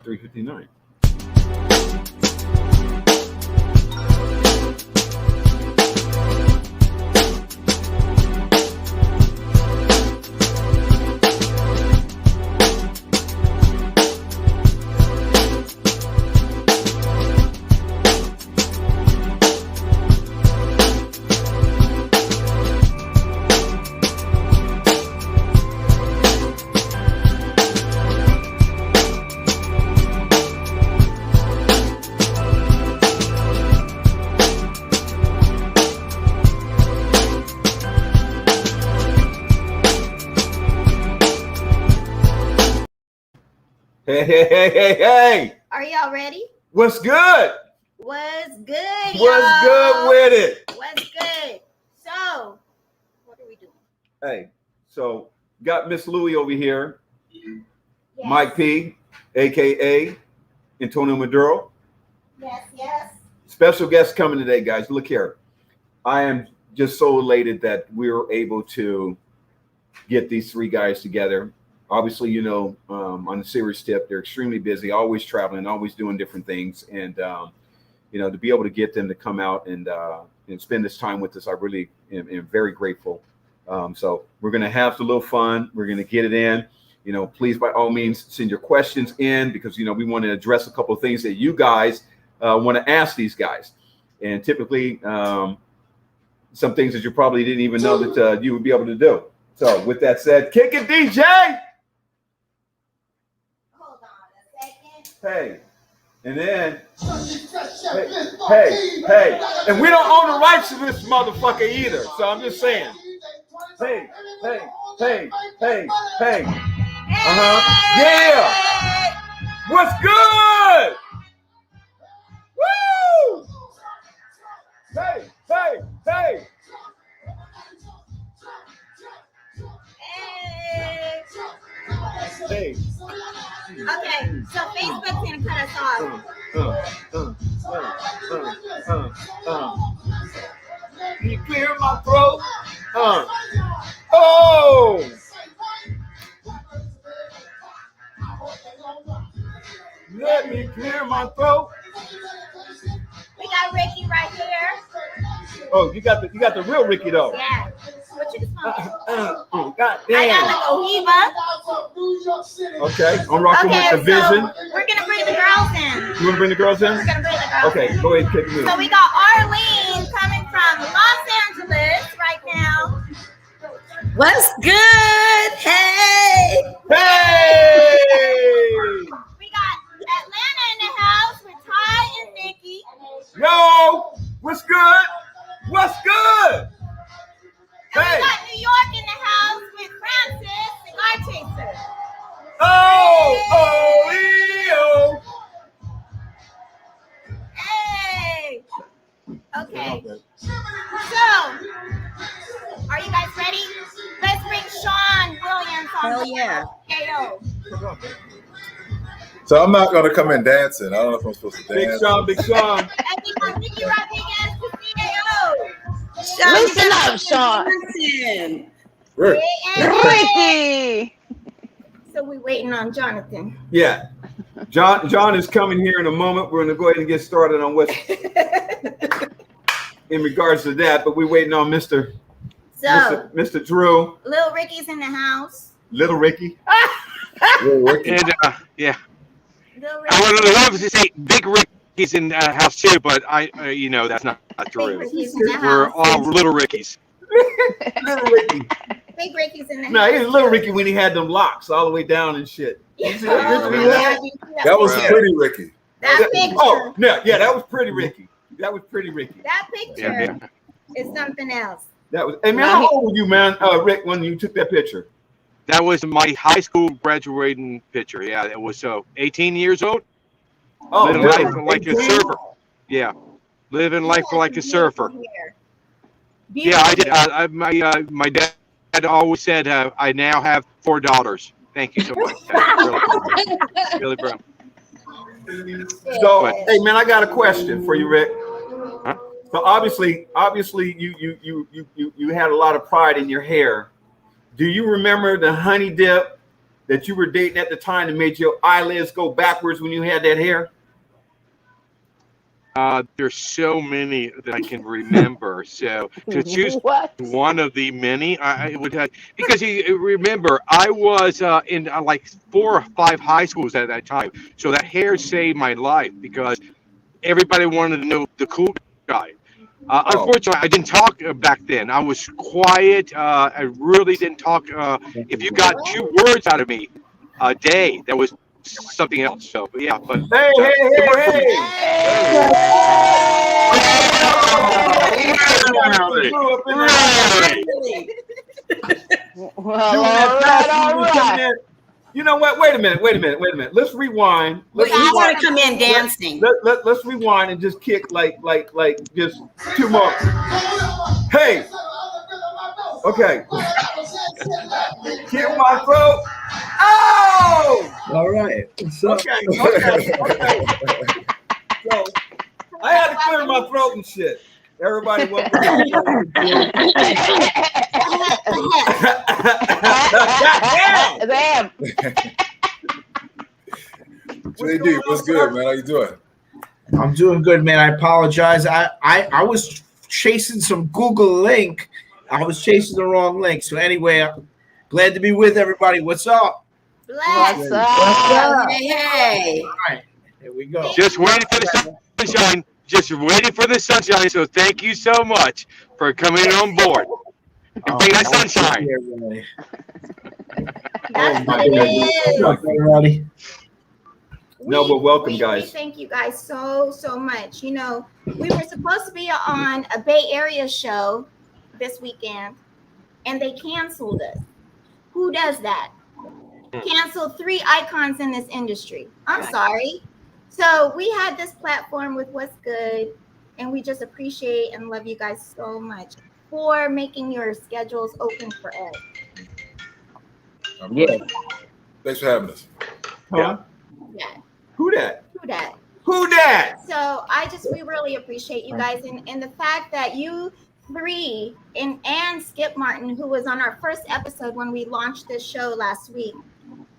3:59. Hey. Are y'all ready? What's good? What's good, y'all? What's good with it? What's good? So, what are we doing? Hey, so got Miss Louie over here. Yes. Mike P, a.k.a. Antonio Maduro. Yes. Special guest coming today, guys. Look here. I am just so elated that we were able to get these three guys together. Obviously, on the serious tip, they're extremely busy, always traveling, always doing different things. And, to be able to get them to come out and spend this time with us, I really am very grateful. So we're going to have a little fun. We're going to get it in. Please, by all means, send your questions in because, we want to address a couple of things that you guys want to ask these guys. And typically, some things that you probably didn't even know that you would be able to do. So with that said, kick it, DJ. Hey, and then, hey, and we don't own the rights to this motherfucker either. So I'm just saying, hey. Yeah. What's good? Woo! Hey. Hey. Okay, so Facebook's gonna cut us off. Can you clear my throat? Oh! Let me clear my throat. We got Ricky right here. Oh, you got the real Ricky though. Yeah. What you smoking? God damn. I got the Cohiba. Okay, I'm rocking with the Vision. So we're gonna bring the girls in. You want to bring the girls in? We're gonna bring the girls Okay, in. go ahead and kick me. So we got Arlene coming from Los Angeles right now. What's good? Hey! We got Atlanta in the house with Ty and Nikki. Yo, what's good? What's good? And we got New York in the house with Francis, Cigar Chaser. Oh. Hey. Okay. So, are you guys ready? Let's bring Sean Williams on. Hell yeah. CAO. So I'm not going to come in dancing. I don't know if I'm supposed to dance. Big Sean. And we got Nikki Rodriguez to CAO. Listen up, Sean. Listen. Ricky. So we're waiting on Jonathan. Yeah. John is coming here in a moment. We're going to go ahead and get started on what's in regards to that, but we're waiting on Mr. Drew. Little Ricky's in the house. Little Ricky. And yeah. I would love to say Big Ricky's in the house too, but that's not true. We're all Little Rickies. Little Ricky. Big Ricky's in the house. No, he was Little Ricky when he had them locks all the way down and shit. Yeah. That was Pretty Ricky. That picture. Oh, yeah, that was Pretty Ricky. That picture is something else. That was. Hey man, how old were you, man, Rick, when you took that picture? That was my high school graduating picture. Yeah, it was 18 years old. Oh, living life like a surfer. Yeah, living life like a surfer. Yeah, I did. My dad always said I now have 4 daughters. Thank you so much. Really, bro. So, hey man, I got a question for you, Rick. Huh? So obviously, you had a lot of pride in your hair. Do you remember the honey dip that you were dating at the time that made your eyelids go backwards when you had that hair? There's so many that I can remember. So to choose one of the many, I would have, because you remember I was in like 4 or 5 high schools at that time. So that hair saved my life because everybody wanted to know the cool guy. Unfortunately, I didn't talk back then. I was quiet. I really didn't talk. If you got 2 words out of me a day, that was something else. So yeah, but Hey! Well, You know what? Wait a minute. Let's rewind. you gotta come in dancing. Let's rewind and just kick like just 2 more. Hey. Okay. Kick my throat. Oh. All right. Okay. So I had to clear my throat and shit. Everybody welcome. Damn. JD, what's good, man? How you doing? I'm doing good, man. I apologize. I was chasing some Google link. I was chasing the wrong link. So anyway, I'm glad to be with everybody. What's up? Bless. Hey. All right. Here we go. just waiting for the sunshine. Just waiting for the sunshine. So thank you so much for coming on board. And bring that sunshine. That's my what it God. is. Everybody. No, but welcome, we guys. thank you guys so much. You know, we were supposed to be on a Bay Area show this weekend, and they canceled us. Who does that? Cancel 3 icons in this industry. I'm sorry. So we had this platform with What's Good, and we just appreciate and love you guys so much for making your schedules open for us. Yeah. Thanks for having us. Huh? Yeah. Who that? Who that? Who that? So we really appreciate you guys, and the fact that you 3 and Skip Martin, who was on our first episode when we launched this show last week,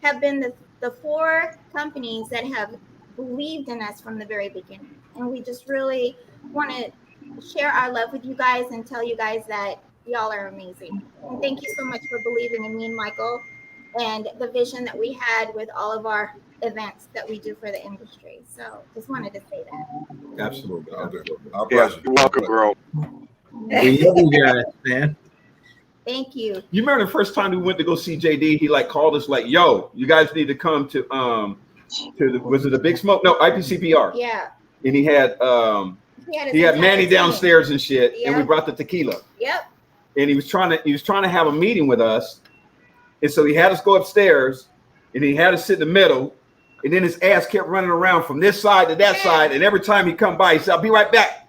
have been the 4 companies that have believed in us from the very beginning. And we just really want to share our love with you guys and tell you guys that y'all are amazing. And thank you so much for believing in me and Michael and the vision that we had with all of our events that we do for the industry. So just wanted to say that. Absolutely. Okay. Our Yeah, pleasure. you're welcome, bro. We love you guys, man. Thank you. You remember the first time we went to go see JD? He like called us like, "Yo, you guys need to come to the, was it a Big Smoke? No, IPCPR." Yeah. And he had He had Manny downstairs and shit, and we Yep. brought the tequila. Yep. And he was trying to have a meeting with us, and so he had us go upstairs, and he had us sit in the middle, and then his ass kept running around from this side to that side, and every time he come by, he said, "I'll be right back."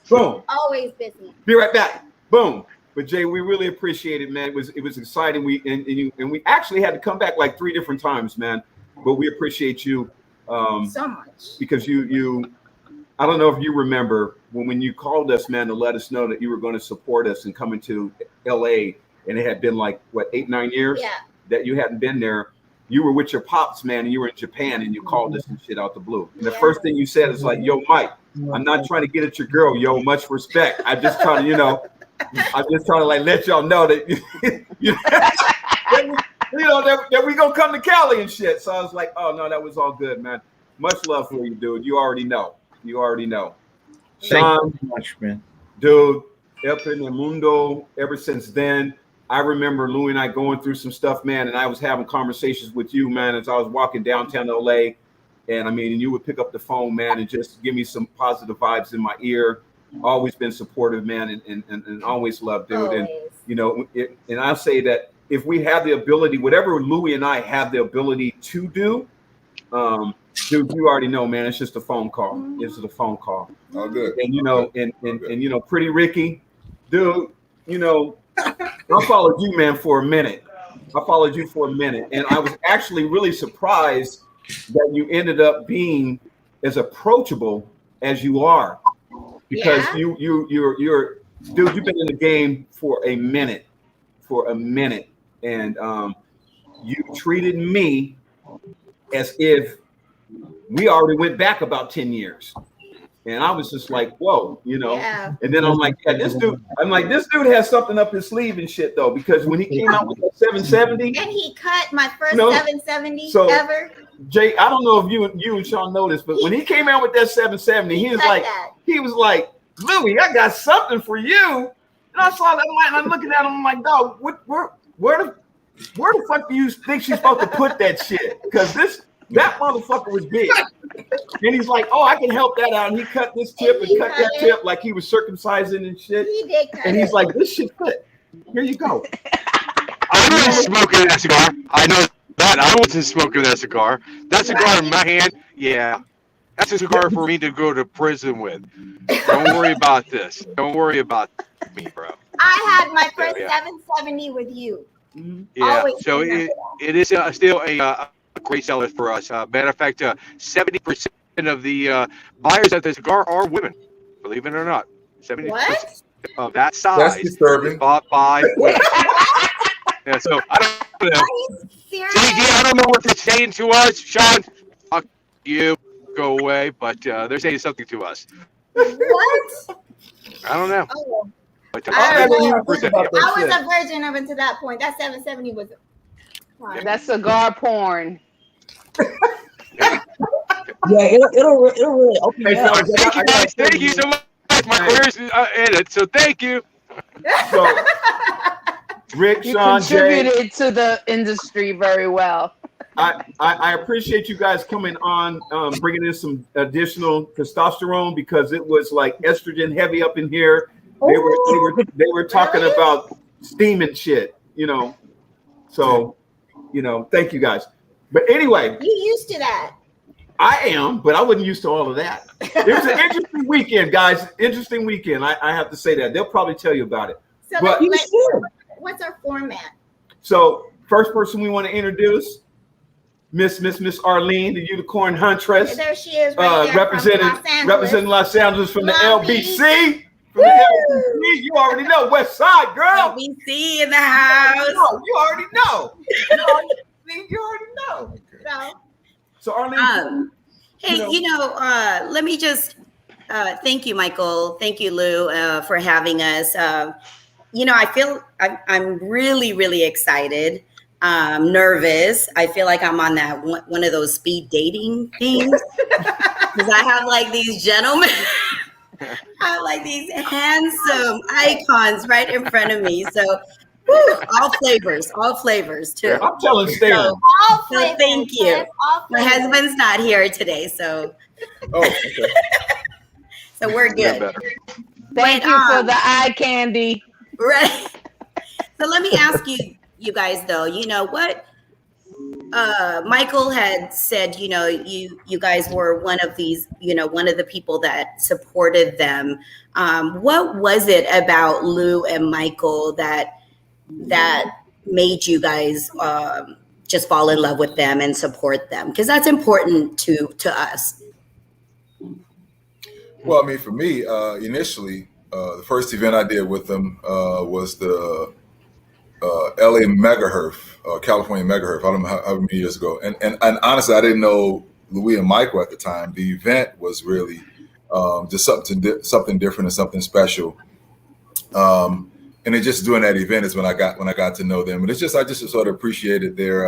Boom. Always busy. Be right back. Boom. But Jay, we really appreciate it, man. It was exciting. And we actually had to come back like 3 different times, man. But we appreciate you So much. because you I don't know if you remember when you called us, man, to let us know that you were going to support us and coming to LA, and it had been like what 8-9 years Yeah. that you hadn't been there. You were with your pops, man, and you were in Japan, and you called us and shit out the blue. And the Yeah. first thing you said is like, "Yo, Mike, I'm not trying to get at your girl, yo. Much respect. I'm just trying to, I'm just trying to like let y'all know that, that we gonna come to Cali and shit." So I was like, "Oh no, that was all good, man. Much love for you, dude. You already know. Sean, Thank you so much, man. dude, up in the mundo. Ever since then, I remember Louie and I going through some stuff, man, and I was having conversations with you, man, as I was walking downtown LA. And I mean, you would pick up the phone, man, and just give me some positive vibes in my ear. Always been supportive, man, and always loved, dude. Always. And and I say that if we have the ability, whatever Louie and I have the ability to do, dude, you already know, man. It's just a phone call. It's just a phone call. All good. And Pretty Ricky, dude. I followed you, man, for a minute. And I was actually really surprised that you ended up being as approachable as you are, because Yeah. you're dude. You've been in the game for a minute, and you treated me as if we already went back about 10 years. And I was just like, whoa, you know. Yeah. And then I'm like, yeah, this dude has something up his sleeve and shit though, because when he came out with that 770, And he cut my first You know, 770 so- ever. Jay, I don't know if you and Sean know this, but when he came out with that 770, he was cut like, that. Louis, I got something for you. And I saw that and I'm looking at him, I'm like, dog, where the fuck do you think she's supposed to put that shit? Because that motherfucker was big. And he's like, oh, I can help that out. And he cut this tip and cut that tip like he was circumcising and shit. He did cut And he's it. like, this shit fit. Here you go. I wasn't smoking that cigar. I know that. I wasn't smoking that cigar. That cigar in my hand, yeah. That's a cigar for me to go to prison with. Don't worry about this. Don't worry about me, bro. I had my first Yeah. 770 with you. Yeah. Always So remember it is still a great seller for us. Matter of fact, 70% of the buyers of the cigar are women. Believe it or not, 70% What? of that size That's is disturbing. bought by women. Yeah. So I don't know. Are you serious? JD, I don't know what they're saying to us. Sean, fuck you. Go away. But they're saying something to us. What? I don't know. Oh, But, I don't know. 70%, yeah. I was a virgin up until that point. That 770 was. That's cigar porn. Yeah, it'll really open Hey, you up. fellas, Thank you, guys. Thank you so much. My career's in it, so thank you. So, Rick, You Sean, Jay, contributed to the industry very well. I appreciate you guys coming on, bringing in some additional testosterone because it was like estrogen heavy up in here. They were talking about steaming shit, you know. So, you know, thank you guys. But anyway, You used to that. I am, but I wasn't used to all of that. It was an interesting weekend, guys. Interesting weekend. I have to say that. They'll probably tell you about it. So But- what's our format? So, first person we want to introduce, Miss Arlene, the Unicorn Huntress. There she is, right there representing Los Angeles from the Long LBC. From the LBC, you already know, West Side, girl. LBC in the house. You already know. You already know. So, So Arlene, Hey, let me just thank you, Michael. Thank you, Lou, for having us. I feel I'm really, really excited. Nervous. I feel like I'm on that one of those speed dating things because I have like these gentlemen. I have like these handsome icons right in front of me. So, all flavors too. I'm telling Stan. So, all So flavors. thank you. Yes, all my flavors. husband's not here today, so Oh, okay. so we're Yeah, good. better. Thank But, you for the eye candy. Right. So let me ask you guys though, you know what Michael had said, you guys were one of these, one of the people that supported them. What was it about Lou and Michael that made you guys just fall in love with them and support them? Because that's important to us. Well, I mean, for me, initially, the first event I did with them was the LA Megaherf, California Megaherf. I don't know how many years ago. And honestly, I didn't know Louis and Michael at the time. The event was really just something different and something special. And then just doing that event is when I got to know them. And I just sort of appreciated their,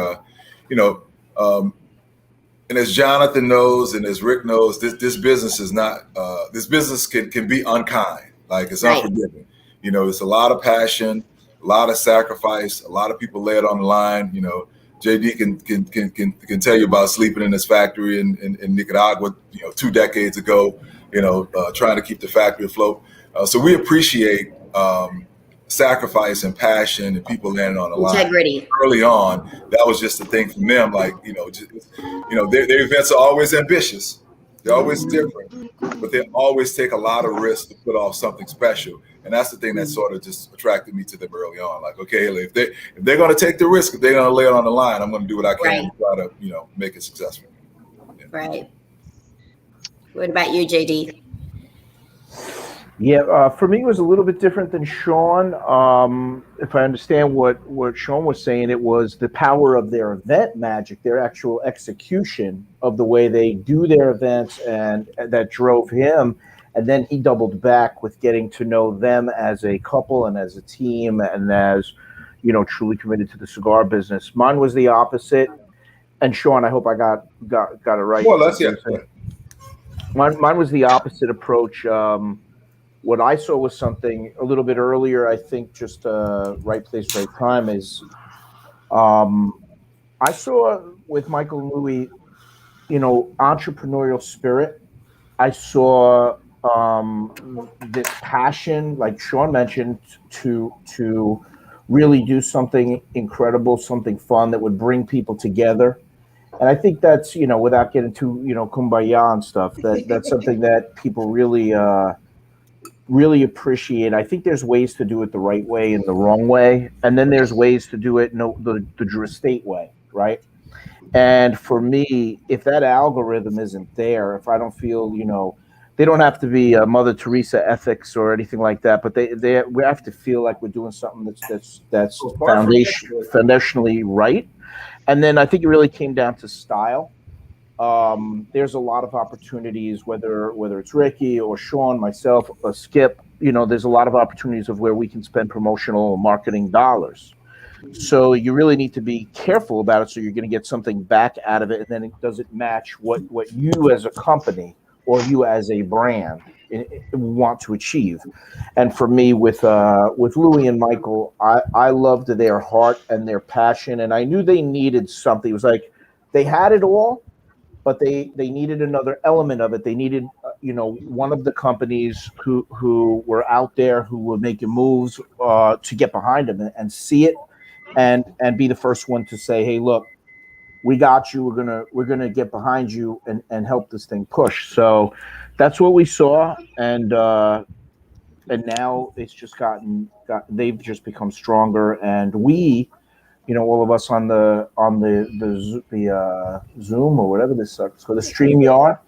and as Jonathan knows and as Rick knows, this business is not. This business can be unkind. Like it's Right. unforgiving. It's a lot of passion, a lot of sacrifice, a lot of people lay it on the line. JD can tell you about sleeping in his factory in Nicaragua, 2 decades ago. Trying to keep the factory afloat. So we appreciate sacrifice and passion and people landing on the line. Integrity. Early on, that was just the thing from them. Like their events are always ambitious. They're always different, but they always take a lot of risks to put off something special. And that's the thing that sort of just attracted me to them early on. Like, okay, if they're going to take the risk, if they're going to lay it on the line, I'm going to do what I can to try to make it successful. Yeah. Right. What about you, JD? Yeah, for me, it was a little bit different than Sean. If I understand what Sean was saying, it was the power of their event magic, their actual execution of the way they do their events, and that drove him. And then he doubled back with getting to know them as a couple and as a team, and as truly committed to the cigar business. Mine was the opposite. And Sean, I hope I got it right. More or less, yeah. Mine was the opposite approach. What I saw was something a little bit earlier. I think just right place, right time is. I saw with Michael and Louis, entrepreneurial spirit. I saw this passion, like Sean mentioned, to really do something incredible, something fun that would bring people together. And I think that's, without getting too, kumbaya and stuff, that's something that people really appreciate. I think there's ways to do it the right way and the wrong way. And then there's ways to do it the Drew Estate way, right? And for me, if that algorithm isn't there, if I don't feel, they don't have to be Mother Teresa ethics or anything like that, but we have to feel like we're doing something that's foundationally right. And then I think it really came down to style. There's a lot of opportunities, whether it's Ricky or Sean, myself, or Skip. There's a lot of opportunities of where we can spend promotional marketing dollars. So you really need to be careful about it, so you're going to get something back out of it, and then it doesn't match what you as a company or you as a brand want to achieve. And for me, with Louis and Michael, I loved their heart and their passion, and I knew they needed something. It was like they had it all, but they needed another element of it. They needed, one of the companies who were out there, who were making moves to get behind them and see it, and be the first one to say, "Hey, look, we got you. We're gonna get behind you and help this thing push." So that's what we saw, and now it's just they've just become stronger, and we. All of us on the Zoom or whatever this sucks, so the StreamYard,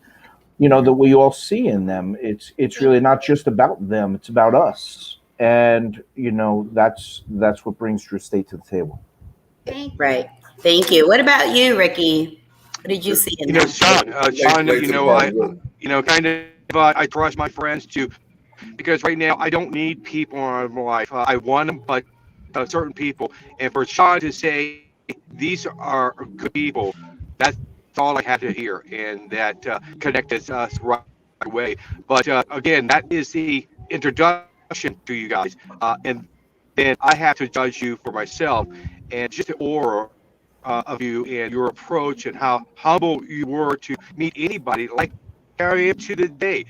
that we all see in them. It's really not just about them; it's about us, and that's what brings Drew Estate to the table. Right. Thank you. What about you, Ricky? What did you see in that? Sean, I trust my friends too, because right now I don't need people in my life. I want them, but certain people, and for Sean to say these are good people, that's all I have to hear, and that connected us right away. But again, that is the introduction to you guys, and then I have to judge you for myself, and just the aura of you and your approach and how humble you were to meet anybody like I am to the day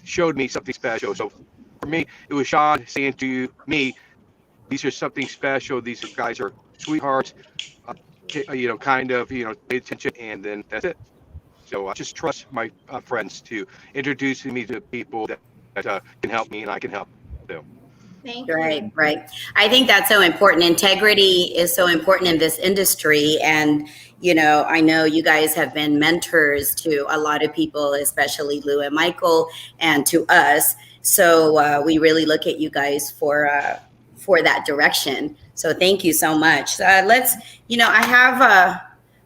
showed me something special. So for me, it was Sean saying to me, these are something special. These guys are sweethearts. Pay attention, and then that's it. So I just trust my friends to introduce me to people that can help me, and I can help them. Thank you. Right. I think that's so important. Integrity is so important in this industry. And, I know you guys have been mentors to a lot of people, especially Lou and Michael, and to us. So we really look at you guys for that direction. So thank you so much. I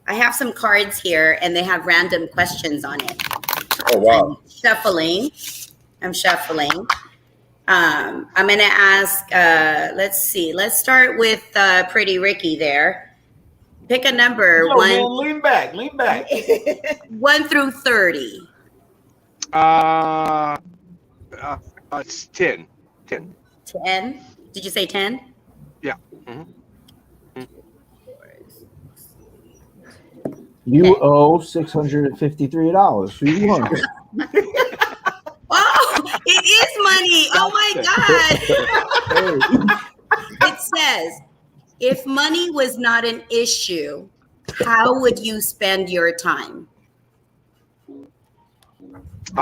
have some cards here, and they have random questions on it. Oh, wow. I'm shuffling. I'm going to ask, let's see. Let's start with Pretty Ricky there. Pick a number. Man, lean back. 1 through 30. It's 10. 10? Did you say 10? Yeah. Mm-hmm. You owe $653. Who you want? Oh, it is money. Oh my God. It says, if money was not an issue, how would you spend your time?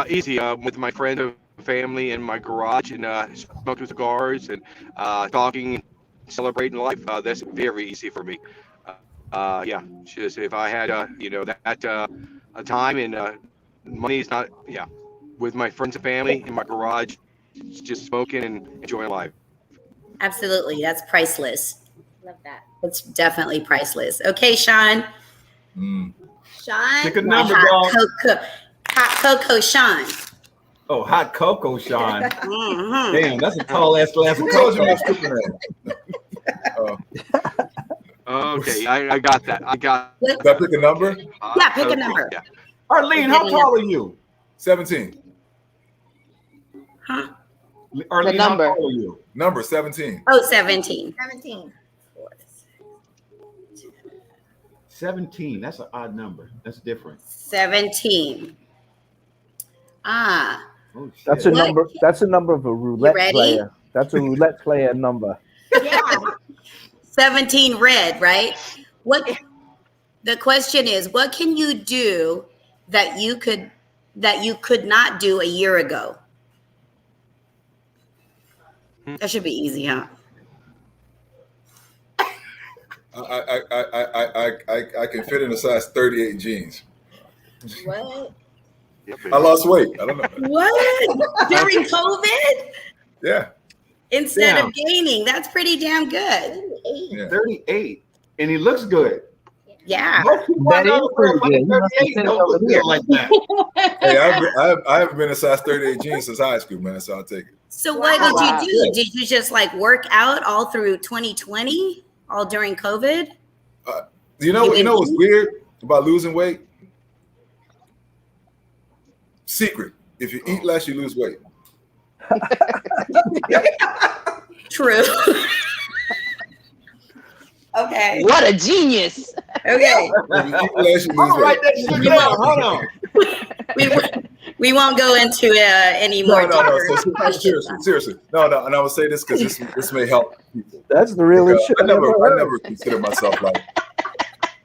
Easy. With my friends and family in my garage, and smoking cigars and talking and celebrating life. That's very easy for me. Just if I had a time and money is not with my friends and family in my garage just smoking and enjoying life. Absolutely. That's priceless. Love that. It's definitely priceless. Okay, Sean. Mm. Sean. Pick a number, Hot dog. cocoa Sean. Oh, hot cocoa, Sean. Mhm. Damn, that's a tall ass glass of Who told you my cocoa. stupid name? Okay, I got that. I got. What- Did I pick a number? Yeah, pick a number. Yeah. Arlene, how tall are you? 17. Huh? Arlene, The number. how tall are you? Number 17. Oh, 17. 17. 17. That's an odd number. That's different. 17. Ah, Oh, shit. That's a What? number. That's a number of a roulette ready? player. That's a roulette player number. Yeah. 17 red, right? What the question is, what can you do that you could not do a year ago? That should be easy, huh? I can fit in a size 38 jeans. What? I lost weight. I don't know. What? During COVID? Yeah. Instead Yeah. of gaining. That's pretty damn good. 38. Yeah. 38. And he looks good. Yeah. Most people That I know is pretty wear good. You must 38 have don't been look over good here. like that. Hey, I haven't been in a size 38 jeans since high school, man. So I'll take it. So what Wow. did you do? Did you just like work out all through 2020? All during COVID? You know what's weird about losing weight? Secret. If you eat less, you lose weight. True. Okay. What a genius. Okay. If you eat less, you I'm lose gonna write weight. that shit down. Hold on. We won't go into any No, more no, no. deeper So, questions. seriously. No. And I will say this because this may help people. That's the realest shit I I've ever heard. never consider myself like,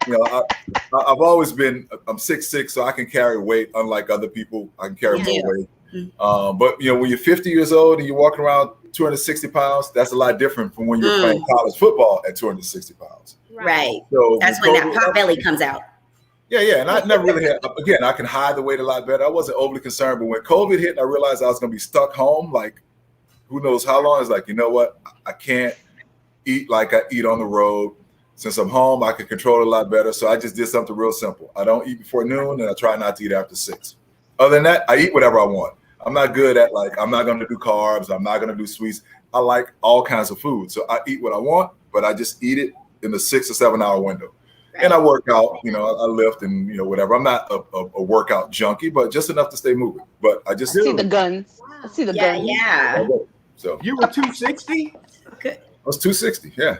I've always been, I'm 6'6", so I can carry weight, unlike other people. I can carry Yeah. more weight. But when you're 50 years old and you're walking around 260 pounds, that's a lot different from when you're playing college football at 260 pounds. Right. So That's when that pot belly comes out. Yeah, and I never really had. Again, I can hide the weight a lot better. I wasn't overly concerned, but when COVID hit, and I realized I was going to be stuck home. Like, who knows how long? It's like, you know what? I can't eat like I eat on the road. Since I'm home, I can control it a lot better. So I just did something real simple. I don't eat before noon, and I try not to eat after 6. Other than that, I eat whatever I want. I'm not good at I'm not going to do carbs. I'm not going to do sweets. I like all kinds of food, so I eat what I want, but I just eat it in the 6 or 7 hour window. And I work out, I lift and, whatever. I'm not a workout junkie, but just enough to stay moving. But I just See the guns. I see the guns. Yeah. So You were 260? I was 260. Yeah.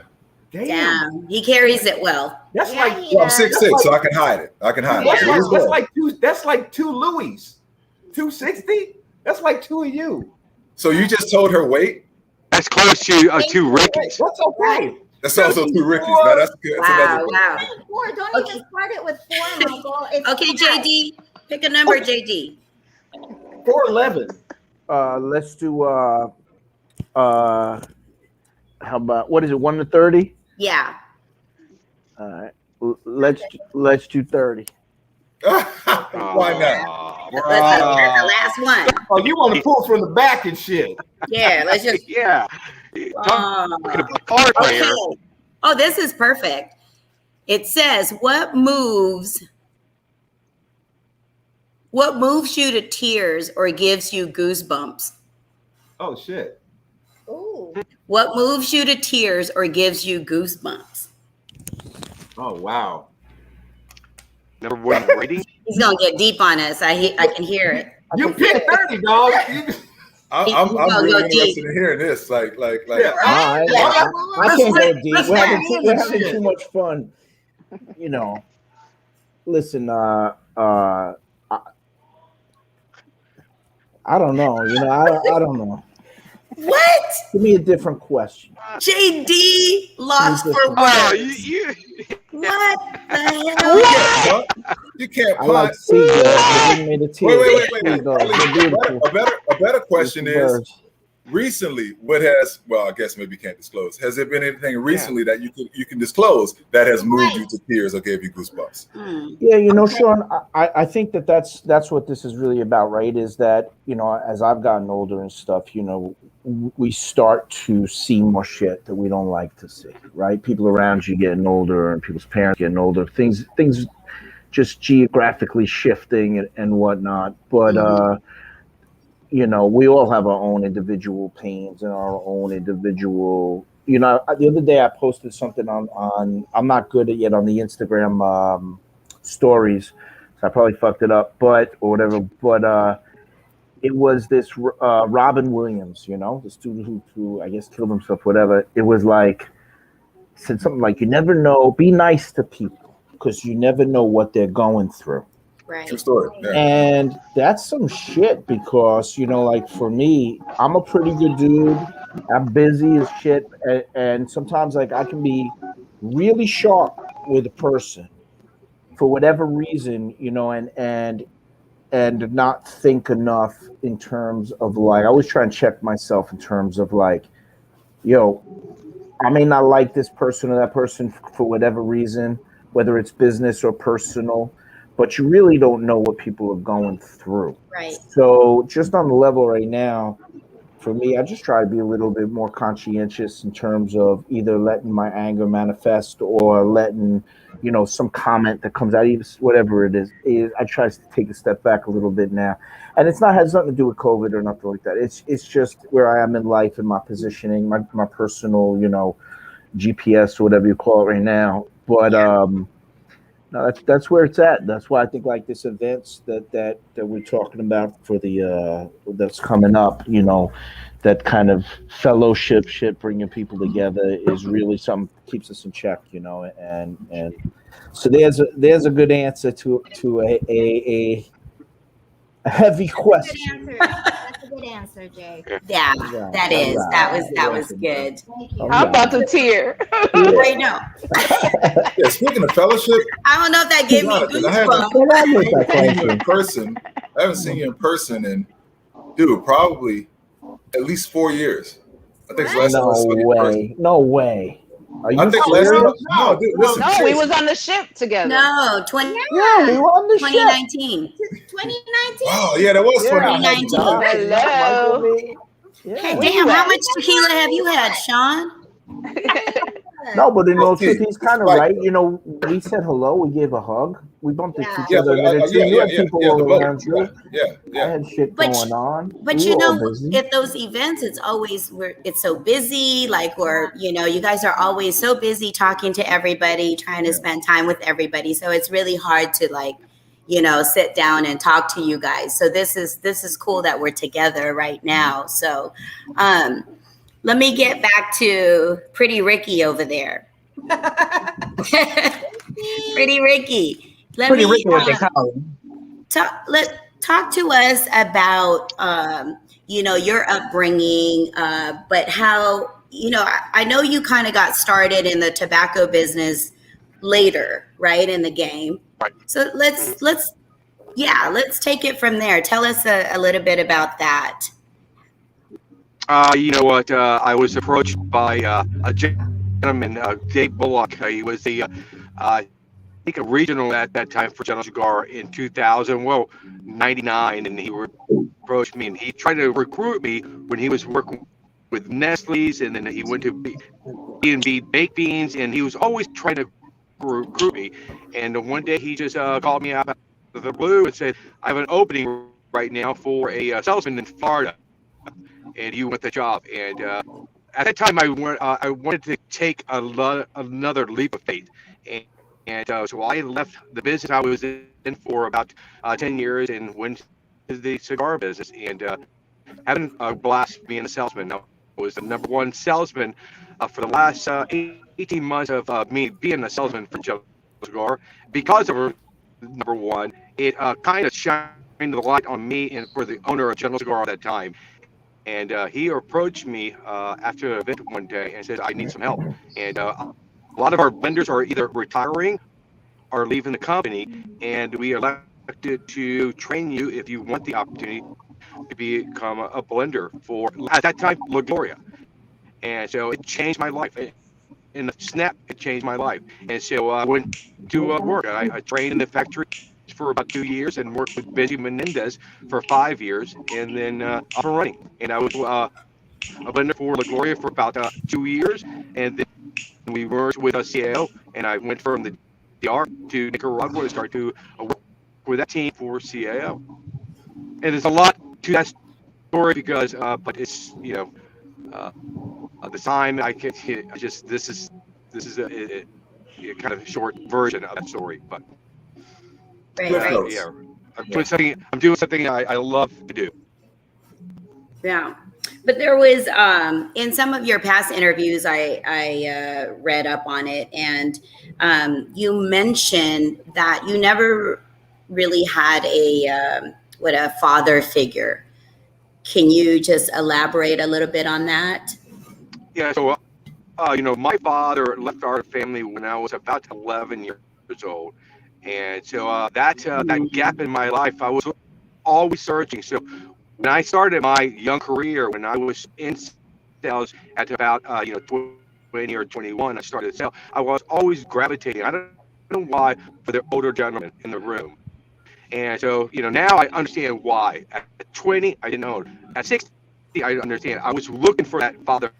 Damn. He carries it well. That's Yeah, like he Well, I'm does. 6'6", so I can hide it. that's like two Louis. 260? That's like two of you. So you just told her weight? That's close to 2 Rickies. That's okay. That's also 2 Rickies. Now that's good. Wow. Wow. 4. Don't even start it with 4, Michael. It's Okay, 5. JD. Pick a number, JD. 411. Let's do how about what is it, 1 to 30? Yeah. All right. Let's do 30. Why not? That's the last one. Oh, you want to pull from the back and shit. Yeah, let's just Yeah. Talking about card player. okay. Oh, this is perfect. It says, what moves you to tears or gives you goosebumps? Oh shit. Ooh. What moves you to tears or gives you goosebumps? Oh wow. Number 1 rating. He's gonna get deep on us. I can hear it. You picked 30, dog. I'm gonna really go interested deep. in hearing this. Yeah. I can't go deep. let's We're get having into shit. too much fun. Listen, I don't know. I don't know. What? Give me a different question. JD lost for Oh, words. What the hell? You can't I like punt. seagulls. They bring me to tears. Wait. Seagulls, they're beautiful. A better question is, Birds. recently, what has, well, I guess maybe you can't disclose. Has there been anything recently that you can disclose that has moved you to tears or gave you goosebumps? Yeah, you know, Sean, I think that's what this is really about, right? Is that, you know, as I've gotten older and stuff, you know, we start to see more shit that we don't like to see, right? People around you getting older and people's parents getting older, things just geographically shifting and whatnot. But you know, we all have our own individual pains and our own individual. You know, the other day I posted something on I'm not good at yet on the Instagram stories, so I probably fucked it up, but or whatever. But it was this Robin Williams, you know, the student who I guess killed himself, whatever. It was like said something like, "You never know. Be nice to people because you never know what they're going through." Right. True story. Yeah. And that's some shit because, you know, like for me, I'm a pretty good dude. I'm busy as shit. And sometimes like I can be really sharp with a person for whatever reason, you know, and not think enough in terms of like, I always try and check myself in terms of like, yo, I may not like this person or that person for whatever reason, whether it's business or personal, but you really don't know what people are going through. Right. So just on the level right now, for me, I just try to be a little bit more conscientious in terms of either letting my anger manifest or letting, you know, some comment that comes out, even whatever it is I try to take a step back a little bit now. And it's not has nothing to do with COVID or nothing like that. It's just where I am in life and my positioning, my personal, you know, GPS or whatever you call it right now. But no, that's where it's at. That's why I think like this events that we're talking about for the that's coming up, you know, that kind of fellowship shit, bringing people together is really something keeps us in check, you know. And so there's a good answer to a heavy question. That's a good answer, Jay. Yeah, that was good. Thank you. I'm about to tear. I know. Yeah, speaking of fellowship, I don't know if that gave me goosebumps. I haven't seen you in person in, dude, probably at least 4 years. I think it's last time I saw you in person. No way. Are you I think serious? no, dude, listen. No, we was on the ship together. No, Yeah, we were on the ship. 2019. 2019. Oh, yeah, that was 2019. Hello. Hey, damn, how much tequila have you had, Sean? No, but in all truth, he's kind of Like- right. You know, we said hello, we gave a hug, we bumped into each Yeah, other. but, You had people the all boat. around you. Yeah. I had shit But going on. But We you were all know, busy. at those events, it's always it's so busy. Like, or you know, you guys are always so busy talking to everybody, trying to spend time with everybody. So it's really hard to like, you know, sit down and talk to you guys. So this is cool that we're together right now. So, let me get back to Pretty Ricky over there. Pretty Ricky. Pretty Ricky, what they call him. Talk to us about you know, your upbringing, but how, you know, I know you kind of got started in the tobacco business later, right, in the game. Right. So let's take it from there. Tell us a little bit about that. You know what? I was approached by a gentleman, Dave Bullock. He was I think a regional at that time for General Cigar in 2000, 99, and he approached me and he tried to recruit me when he was working with Nestle's, and then he went to B&B Baked Beans, and he was always trying to recruit me. And one day he just called me out of the blue and said, "I have an opening right now for a salesman in Florida, and you want the job." And at that time, I wanted to take another leap of faith, and so I left the business I was in for about 10 years and went to the cigar business, and having a blast being a salesman. I was the number one salesman for the last 18 months of me being a salesman for General Cigar. Because of number one, it kind of shined the light on me and for the owner of General Cigar at that time. And he approached me after an event one day and said, "I need some help." And a lot of our vendors are either retiring or leaving the company, and we elected to train you if you want the opportunity to become a blender for, at that time, La Gloria. And so it changed my life. In a snap, it changed my life. And so I went to work. I trained in the factory for about 2 years and worked with Benji Menendez for 5 years, and then up and running. And I was a blender for La Gloria for about 2 years, and then we merged with CAO, and I went from the DR to Nicaragua to start to work with that team for CAO. And there's a lot to that story because, but it's, the time I can, this is a kind of short version of that story, but Right. yeah, I'm doing something I love to do. Yeah. But there was, in some of your past interviews, I read up on it, and you mentioned that you never really had a father figure. Can you just elaborate a little bit on that? Yeah, so my father left our family when I was about 11 years old, and so that gap in my life, I was always searching. So when I started my young career, when I was in sales at about 20 or 21, I started sales. I was always gravitating. I don't know why, for the older gentleman in the room. And so now I understand why. At 20, I didn't know. At 60, I understand. I was looking for that father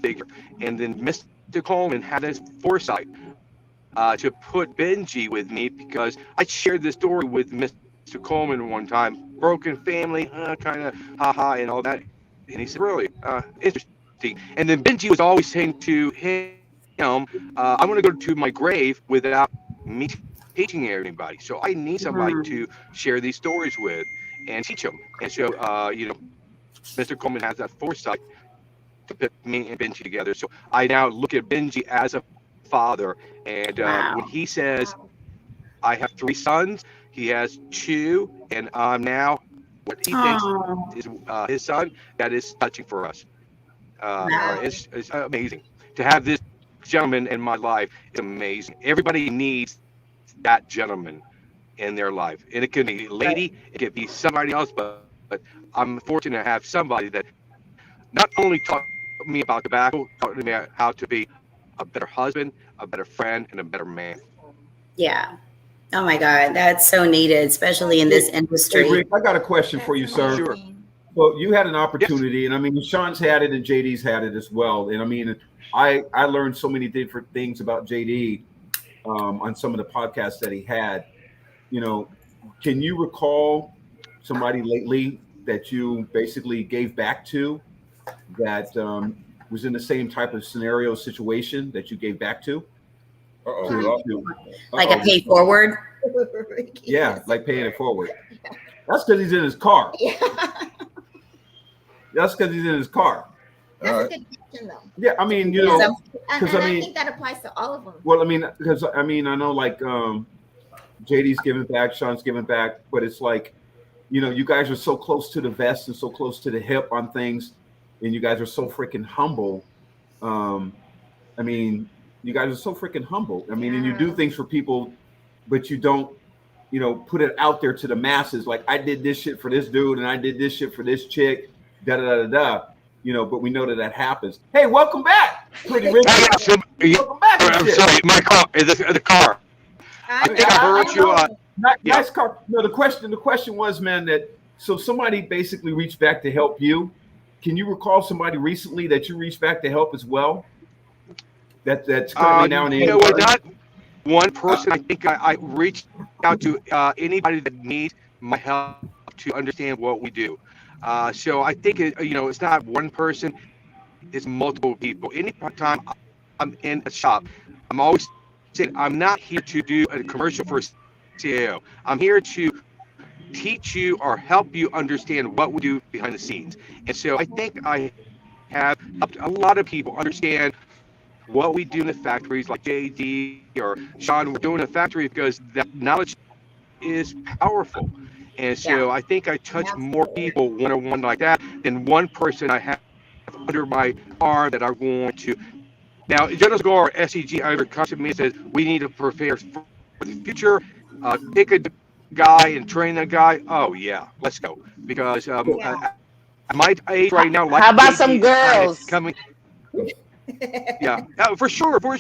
figure, and then Mr. Coleman had this foresight to put Benji with me, because I shared this story with Mr. Coleman one time. Broken family, kind of haha and all that. And he said, really interesting. And then Benji was always saying to him, I'm going to go to my grave without me teaching anybody. So I need somebody to share these stories with and teach them. And so, Mr. Coleman has that foresight to put me and Benji together. So I now look at Benji as a father. And when he says, I have 3 sons, he has 2, and I'm now what he thinks is his son. That is touching for us. It's amazing to have this gentleman in my life. It's amazing. Everybody needs that gentleman in their life, and it can be a lady, it could be somebody else, but I'm fortunate to have somebody that not only taught me about tobacco, taught me how to be a better husband, a better friend, and a better man. Yeah. Oh my God, that's so needed, especially in this industry. Hey, Rick, I got a question for you, sir. Sure. Well, you had an opportunity, and I mean, Sean's had it, and JD's had it as well. And I mean, I learned so many different things about JD on some of the podcasts that he had. Can you recall somebody lately that you basically gave back to that was in the same type of scenario situation that you gave back to? Like a pay forward? Yeah, like paying it forward. That's because he's in his car. That's because he's in his car. That's a good question, though. Yeah, I mean, And I think that applies to all of them. Well, I mean, because I know like JD's giving back, Sean's giving back, but it's like, you guys are so close to the vest and so close to the hip on things, and you guys are so freaking humble. I mean, you guys are so freaking humble. I mean, and you do things for people, but you don't, put it out there to the masses. Like, I did this shit for this dude, and I did this shit for this chick, da da da da. But we know that happens. Hey, welcome back, Pretty Rich. Welcome back. I'm sorry, my car is the car. I think I heard you. Nice car. No, the question was, man, that so somebody basically reached back to help you. Can you recall somebody recently that you reached back to help as well? That's currently now in the not one person. I think I reached out to anybody that needs my help to understand what we do. So I think it's not one person; it's multiple people. Anytime I'm in a shop, I'm always saying I'm not here to do a commercial for CAO. I'm here to teach you or help you understand what we do behind the scenes. And so I think I have helped a lot of people understand what we do in the factories, like JD or Sean. We're doing a factory because that knowledge is powerful. And so I think I touch more people one-on-one like that than one person I have under my arm that I want to. Now, General Cigar or SEG either comes to me and says, we need to prepare for the future. Pick a guy and train that guy, oh yeah, let's go. Because at my age right now, like How about JD some is kinda girls? coming? Yeah, for sure. But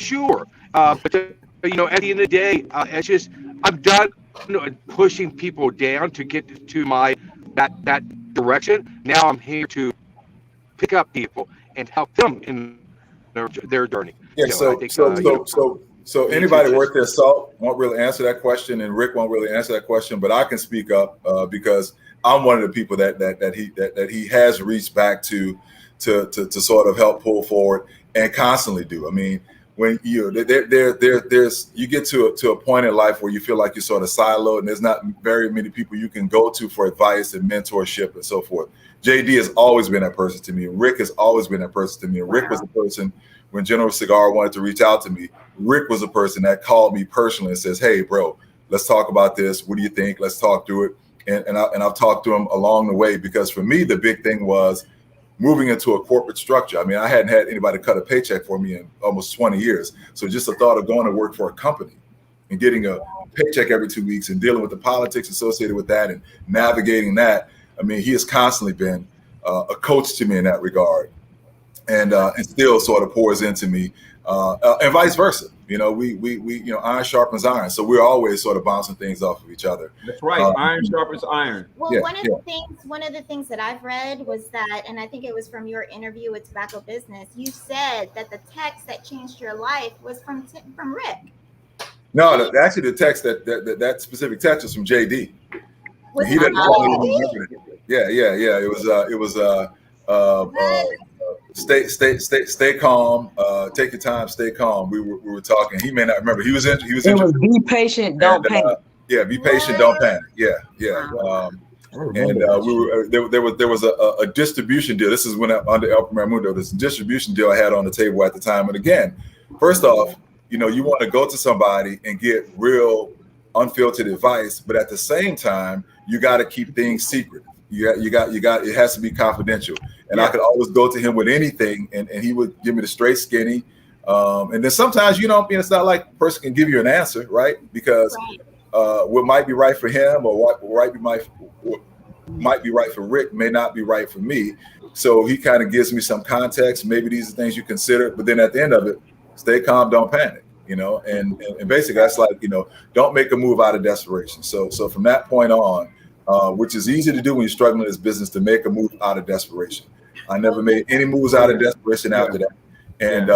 you know, at the end of the day, it's just I'm done pushing people down to get to my that direction. Now I'm here to pick up people and help them in their journey. Yeah. So I think So anybody worth their salt won't really answer that question, and Rick won't really answer that question. But I can speak up because I'm one of the people that he has reached back to sort of help pull forward and constantly do. I mean, when there's you get to a point in life where you feel like you're sort of siloed, and there's not very many people you can go to for advice and mentorship and so forth. JD has always been that person to me. Rick has always been that person to me. And Rick was the person when General Cigar wanted to reach out to me. Rick was the person that called me personally and says, "Hey, bro, let's talk about this. What do you think? Let's talk through it." And I've talked to him along the way, because for me the big thing was moving into a corporate structure. I mean, I hadn't had anybody cut a paycheck for me in almost 20 years. So just the thought of going to work for a company and getting a paycheck every 2 weeks and dealing with the politics associated with that and navigating that. I mean, he has constantly been a coach to me in that regard, and still sort of pours into me, and vice versa. You know, we iron sharpens iron, so we're always sort of bouncing things off of each other. That's right. Iron sharpens iron. Well, one of the things that I've read was that, and I think it was from your interview with Tobacco Business, you said that the text that changed your life was from Rick. No, actually, the text that specific text was from JD. He didn't remember it. Yeah. It was stay calm. Take your time. Stay calm. We were talking. He may not remember. He was It was be patient, don't panic. Be patient, don't panic. Yeah. And there was a distribution deal. This is when under El Primer Mundo. This distribution deal I had on the table at the time. And again, first off, you want to go to somebody and get real unfiltered advice, but at the same time, you got to keep things secret. You got it has to be confidential. And I could always go to him with anything, and he would give me the straight skinny. And then sometimes it's not like a person can give you an answer, right? Because what might be right for him or what might be right for Rick may not be right for me. So he kind of gives me some context. Maybe these are things you consider, but then at the end of it, stay calm, don't panic. And basically that's like, don't make a move out of desperation. So from that point on, which is easy to do when you're struggling in this business, to make a move out of desperation. I never made any moves out of desperation after that. And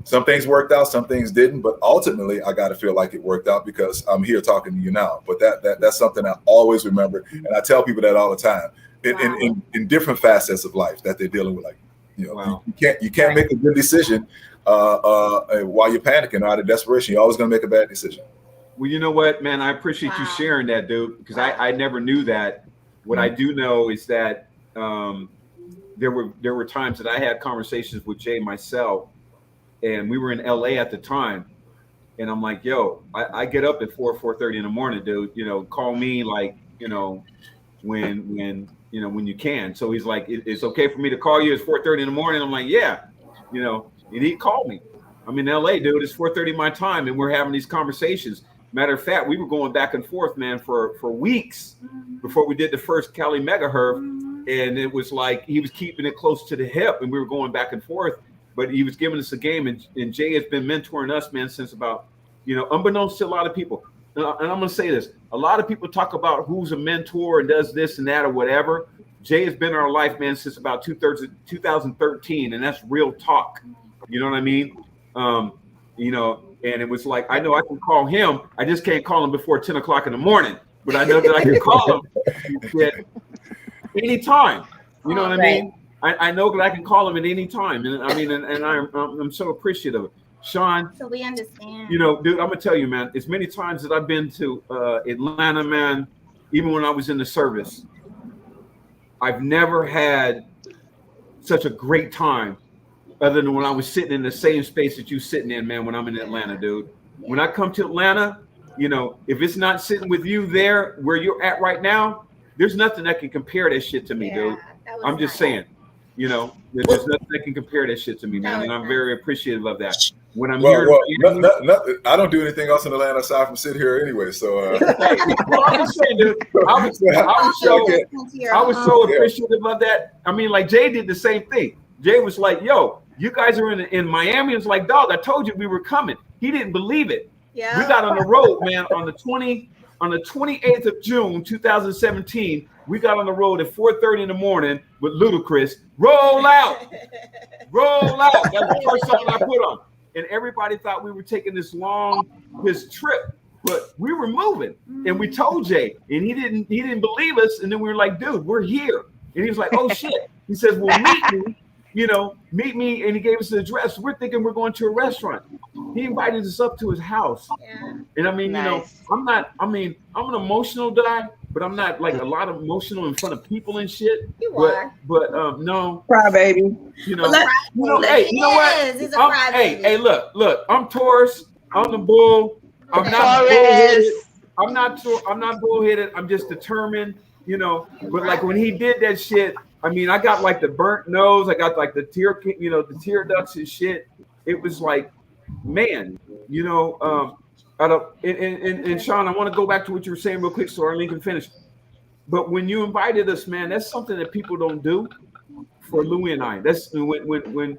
some things worked out, some things didn't, but ultimately I got to feel like it worked out because I'm here talking to you now. But that's something I always remember. And I tell people that all the time in different facets of life that they're dealing with. Like, you can't make a good decision while you're panicking out of desperation. You're always going to make a bad decision. Well, you know what, man? I appreciate you sharing that, dude, because I never knew that. What I do know is that there were times that I had conversations with Jay myself, and we were in LA at the time, and I'm like, yo, I get up at 4:30 in the morning, dude. Call me like, when you can. So he's like, it's okay for me to call you. It's 4:30 in the morning. I'm like, yeah, and he called me. I'm in LA, dude. It's 4:30 my time, and we're having these conversations. Matter of fact, we were going back and forth, man, for weeks before we did the first Cali Megaherb. And it was like he was keeping it close to the hip, and we were going back and forth. But he was giving us a game, and Jay has been mentoring us, man, since about, unbeknownst to a lot of people. And I'm going to say this. A lot of people talk about who's a mentor and does this and that or whatever. Jay has been in our life, man, since about 2013, and that's real talk. You know what I mean? And it was like, I know I can call him. I just can't call him before 10 o'clock in the morning, but I know that I can call him at any time. You know what I mean? I know that I can call him at any time. And I mean, and I'm so appreciative. Sean. So we understand. Dude, I'm going to tell you, man, as many times that I've been to Atlanta, man, even when I was in the service, I've never had such a great time other than when I was sitting in the same space that you sitting in, man, when I'm in Atlanta, dude. When I come to Atlanta, if it's not sitting with you there where you're at right now, there's nothing that can compare that shit to me, dude. I'm just saying, there's nothing that can compare that shit to me, man. And I'm very appreciative of that. when I'm Well, here. I don't do anything else in Atlanta aside from sit here anyway. So, Well, I'm just saying, dude, I was so appreciative of that. I mean, like Jay did the same thing. Jay was like, "Yo, you guys are in Miami." It's like, "Dog, I told you we were coming." He didn't believe it. Yeah. We got on the road, man, on the 28th of June, 2017. We got on the road at 4:30 in the morning with Ludacris. Roll out, roll out. That's the first song I put on, and everybody thought we were taking this trip, but we were moving. And we told Jay, and he didn't believe us. And then we were like, "Dude, we're here." And he was like, "Oh shit." He says, "Well, meet me," and he gave us the address. We're thinking we're going to a restaurant. He invited us up to his house. Yeah. And I mean, Nice. I'm an emotional guy, but I'm not like a lot of emotional in front of people and shit. You are. But no, Cry baby. hey, you know He what? is. He's a crybaby. Hey, look, I'm Taurus. I'm the bull. I'm not Taurus. bullheaded. I'm not bullheaded. I'm just determined, But like when he did that shit, I mean, I got like the burnt nose. I got like the tear ducts and shit. It was like, man, and Sean, I want to go back to what you were saying real quick so Arlene can finish. But when you invited us, man, that's something that people don't do for Louie and I. That's when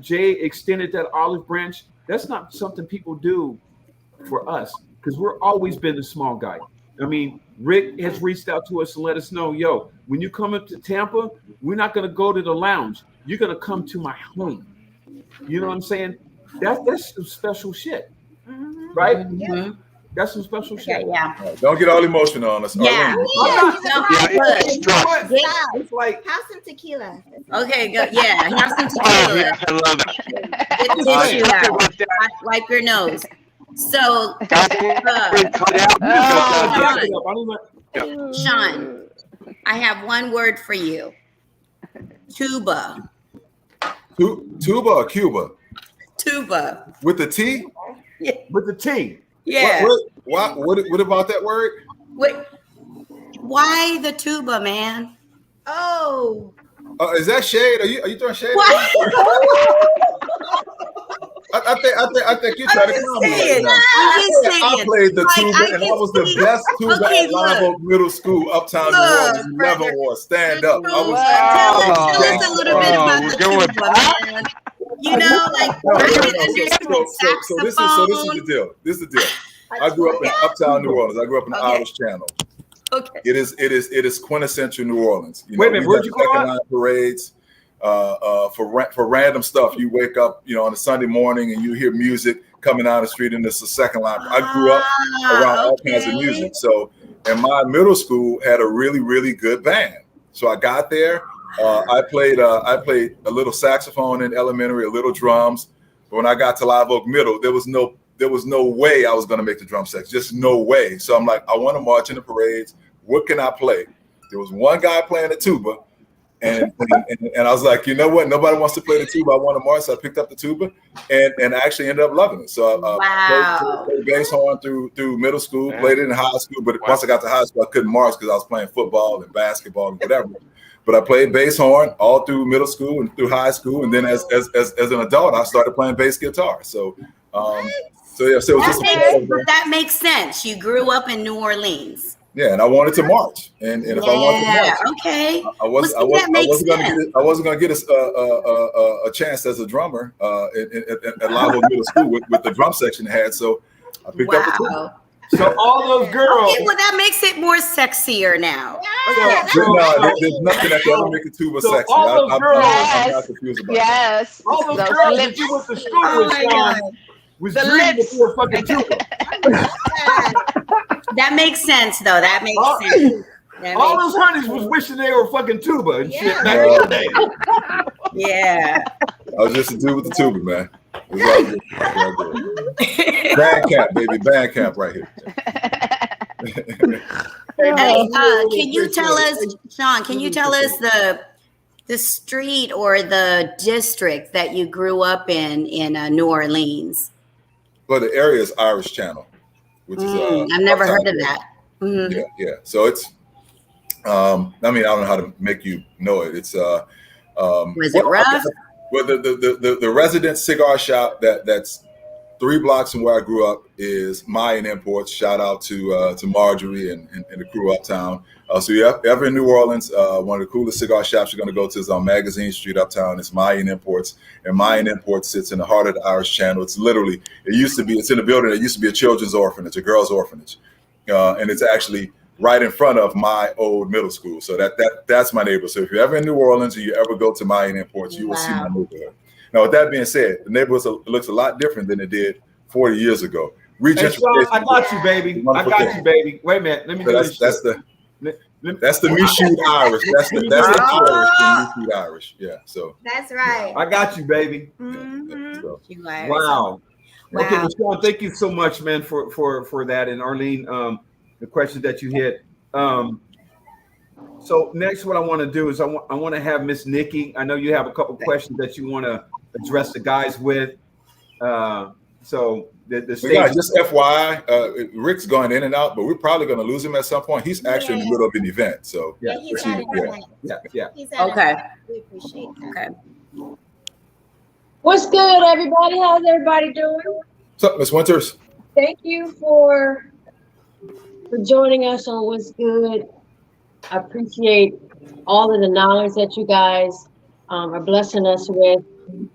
Jay extended that olive branch. That's not something people do for us because we're always been the small guy. I mean, Rick has reached out to us and let us know, yo, when you come up to Tampa, we're not going to go to the lounge. You're going to come to my home. You know what I'm saying? That's some special shit, right? Yeah. That's some special shit. Yeah. Don't get all emotional on us. Yeah. It's like, have some tequila. Okay, go. Yeah, have some tequila. I love that. Get the tissue out. Wipe your nose. So, Sean, I have one word for you. Tuba. Tuba or Cuba? Tuba. With the T? Yeah. with the T. Yeah. What about that word? Wait, why the tuba, man? Oh. Is that shade? Are you throwing shade? What? I think you're trying to comment. I played the tuba, and I was the best tuba at Live Oak Middle School, Uptown New Orleans, 11 War, stand up. I was Tell us a little bit about the tuba, man. I understand so this is the deal. This is the deal. I grew up in Uptown New Orleans. I grew up in the Irish Channel. Okay. It is quintessential New Orleans. Wait a minute, where'd you grow up? Line parades for random stuff. You wake up, on a Sunday morning and you hear music coming down the street, and it's the second line. I grew up around all kinds of music. So, and my middle school had a really, really good band. So I got there. I played a little saxophone in elementary, a little drums. But when I got to Live Oak Middle, there was no way I was going to make the drum section. Just no way. So I'm like, I want to march in the parades. What can I play? There was one guy playing the tuba, and I was like, you know what? Nobody wants to play the tuba. I want to march. So I picked up the tuba, and I actually ended up loving it. So I played bass horn through middle school, played it in high school. But once I got to high school, I couldn't march because I was playing football and basketball and whatever. But I played bass horn all through middle school and through high school, and then as an adult, I started playing bass guitar. So that makes sense. You grew up in New Orleans. Yeah, and I wanted to march, and if I wanted to march, okay, I wasn't going to get a chance as a drummer at Live Oak Middle School with the drum section it had. So I picked up the tuba. So all those girls. Okay, well, that makes it more sexier now. There's nothing that can ever make a tuba sexy. All those girls. I'm not confused about Yes. All those girls that you went to school with was The dreaming lips. before fucking tuba. That makes sense, though. That makes sense. All those honeys was wishing they were fucking tuba and shit back in the day. Yeah. I was just a dude with the tuba, man. It was all good. Band camp, baby. Band camp right here. Hey, can you tell us, Sean, the street or the district that you grew up in New Orleans? Well, the area is Irish Channel, which is I've never heard of that. Mm-hmm. Yeah. So it's I don't know how to make you know it. It's was it rough? Well, the resident cigar shop that's 3 blocks from where I grew up is Mayan Imports. Shout out to Marjorie and the crew uptown. So if you're ever in New Orleans, one of the coolest cigar shops you're going to go to is on Magazine Street uptown. It's Mayan Imports. And Mayan Imports sits in the heart of the Irish Channel. It's in the building that used to be a children's orphanage, a girls' orphanage. And it's actually right in front of my old middle school. So that's my neighborhood. So if you're ever in New Orleans or you ever go to Mayan Imports, you will see my neighborhood. Now, with that being said, the neighborhood looks a lot different than it did 40 years ago. Hey, Sean, I got you, baby. I got you, baby. Wait a minute. Let me do this. That's the Michoud Irish. That's the Michoud Irish. Yeah. So that's right. I got you, baby. Mm-hmm. So, wow. Okay, well, Sean, thank you so much, man, for that. And Arlene, the question that you hit. So next, what I want to do is I want to have Miss Nikki. I know you have a couple questions that you want to address the guys with. So the stage. Yeah, just FYI, Rick's going in and out, but we're probably going to lose him at some point. He's actually in the middle of an event, so yeah. Okay. We appreciate that. Okay. What's good, everybody? How's everybody doing? What's up, Miss Winters? Thank you for joining us on What's Good. I appreciate all of the knowledge that you guys are blessing us with.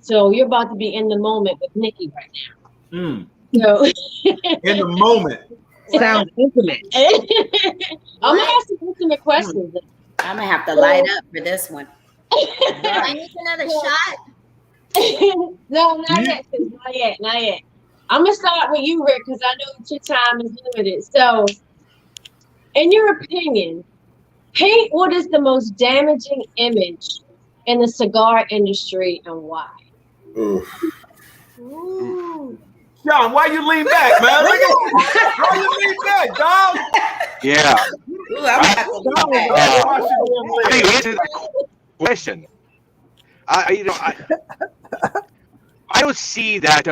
So you're about to be in the moment with Nikki right now. So in the moment. Sounds intimate. I'm gonna ask some intimate questions. I'm gonna have to light up for this one. I need another shot. No, not yet. I'm gonna start with you, Rick, because I know that your time is limited. So, in your opinion, paint what is the most damaging image in the cigar industry and why? Ooh. Sean, why you lean back, man? Why you lean back, dog? Yeah. Ooh, I'm gonna have to lean back. I mean, answer the question. I don't see that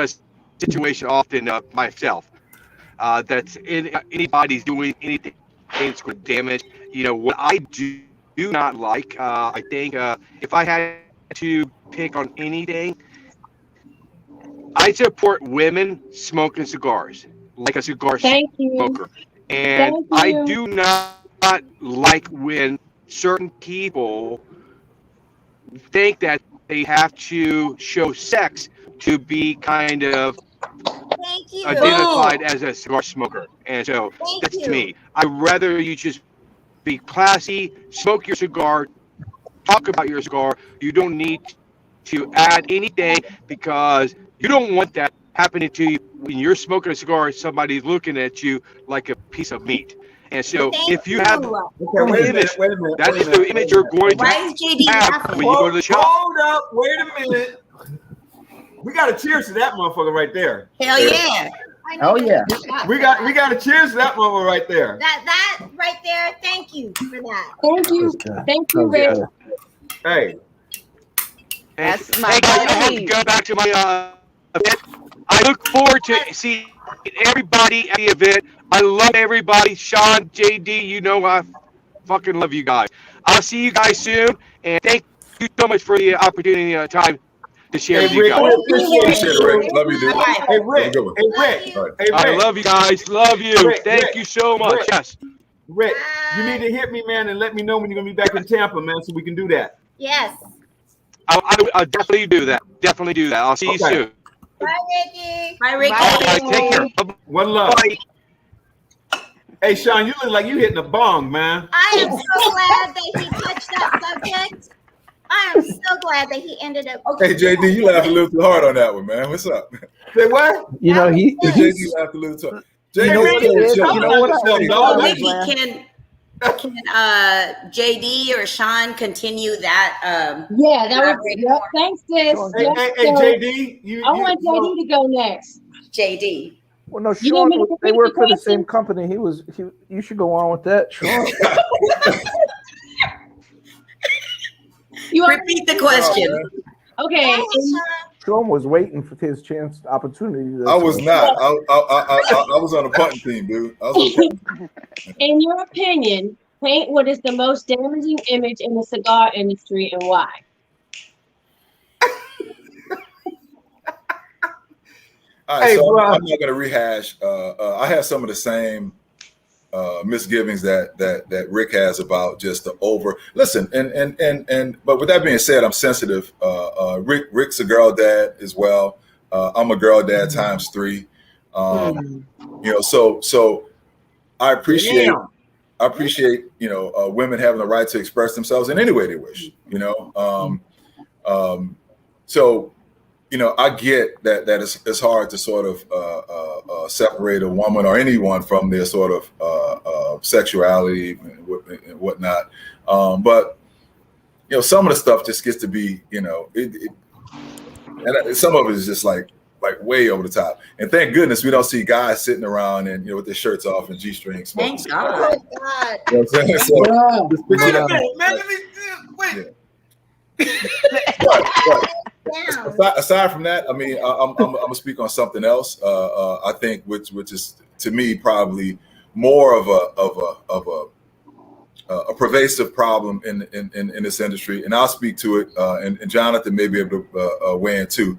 situation often myself. That's anybody's doing anything that's going to damage. What I do not like. I think if I had to pick on anything, I support women smoking cigars, like a cigar smoker. And I do not like when certain people think that they have to show sex to be kind of identified as a cigar smoker. And so that's to me. I'd rather you just be classy, smoke your cigar, talk about your cigar. You don't need to add anything because you don't want that happening to you when you're smoking a cigar. Somebody's looking at you like a piece of meat. And so if you have wait a minute. That's the image you're going to have when you go to the shop. Hold up, wait a minute. We got to cheers to that motherfucker right there. Hell yeah. Oh yeah. We got to cheers to that motherfucker right there. That right there. Thank you for that. Thank you, Rick. Hey. That's my Hey guys, I have to go back to my event. I look forward to seeing everybody at the event. I love everybody. Sean, JD, I fucking love you guys. I'll see you guys soon, and thank you so much for the opportunity and time to share with you guys. Appreciate it, Rick. Love you, dude. Hey, Rick. Hey, Rick. I love you guys. Love you. Thank you so much. Rick. Yes. Rick, you need to hit me, man, and let me know when you're going to be back in Tampa, man, so we can do that. Yes. I'll definitely do that. Definitely do that. I'll see you soon. Bye, Ricky. Bye, Ricky. All right, take care. One love. Bye. Hey, Sean, you look like you hitting a bong, man. I am so glad that he touched that subject. I am so glad that he ended up. Hey, JD, you laughed a little too hard on that one, man. What's up? Say what? JD laughed a little too hard. Can JD or Sean continue that? Yeah, that was. Thanks, sis. Hey, JD, I want JD to go next. JD. Well, no, Sean, they work for the same company. You should go on with that, Sean. You repeat the question. Okay. Sean was waiting for his opportunity. I was not. I was on a punting team, dude. In your opinion, paint what is the most damaging image in the cigar industry and why? All right, Hey, so bro. I'm not going to rehash. I have some of the same misgivings that Rick has about just the over. Listen, but with that being said, I'm sensitive. Rick's a girl dad as well. I'm a girl dad times 3. So I appreciate. Damn. I appreciate, women having the right to express themselves in any way they wish, So, I get that it's hard to sort of separate a woman or anyone from their sort of sexuality and whatnot. But, some of the stuff just gets to be, and some of it is just like way over the top. And thank goodness we don't see guys sitting around and with their shirts off and G-strings smoking. Thank God. Oh God. You know what I'm saying? So, Yeah. just picture that. Man, let me wait. Down. Aside from that, I mean, I'm gonna speak on something else. I think which is to me probably more of a pervasive problem in this industry, and I'll speak to it. And Jonathan may be able to weigh in too,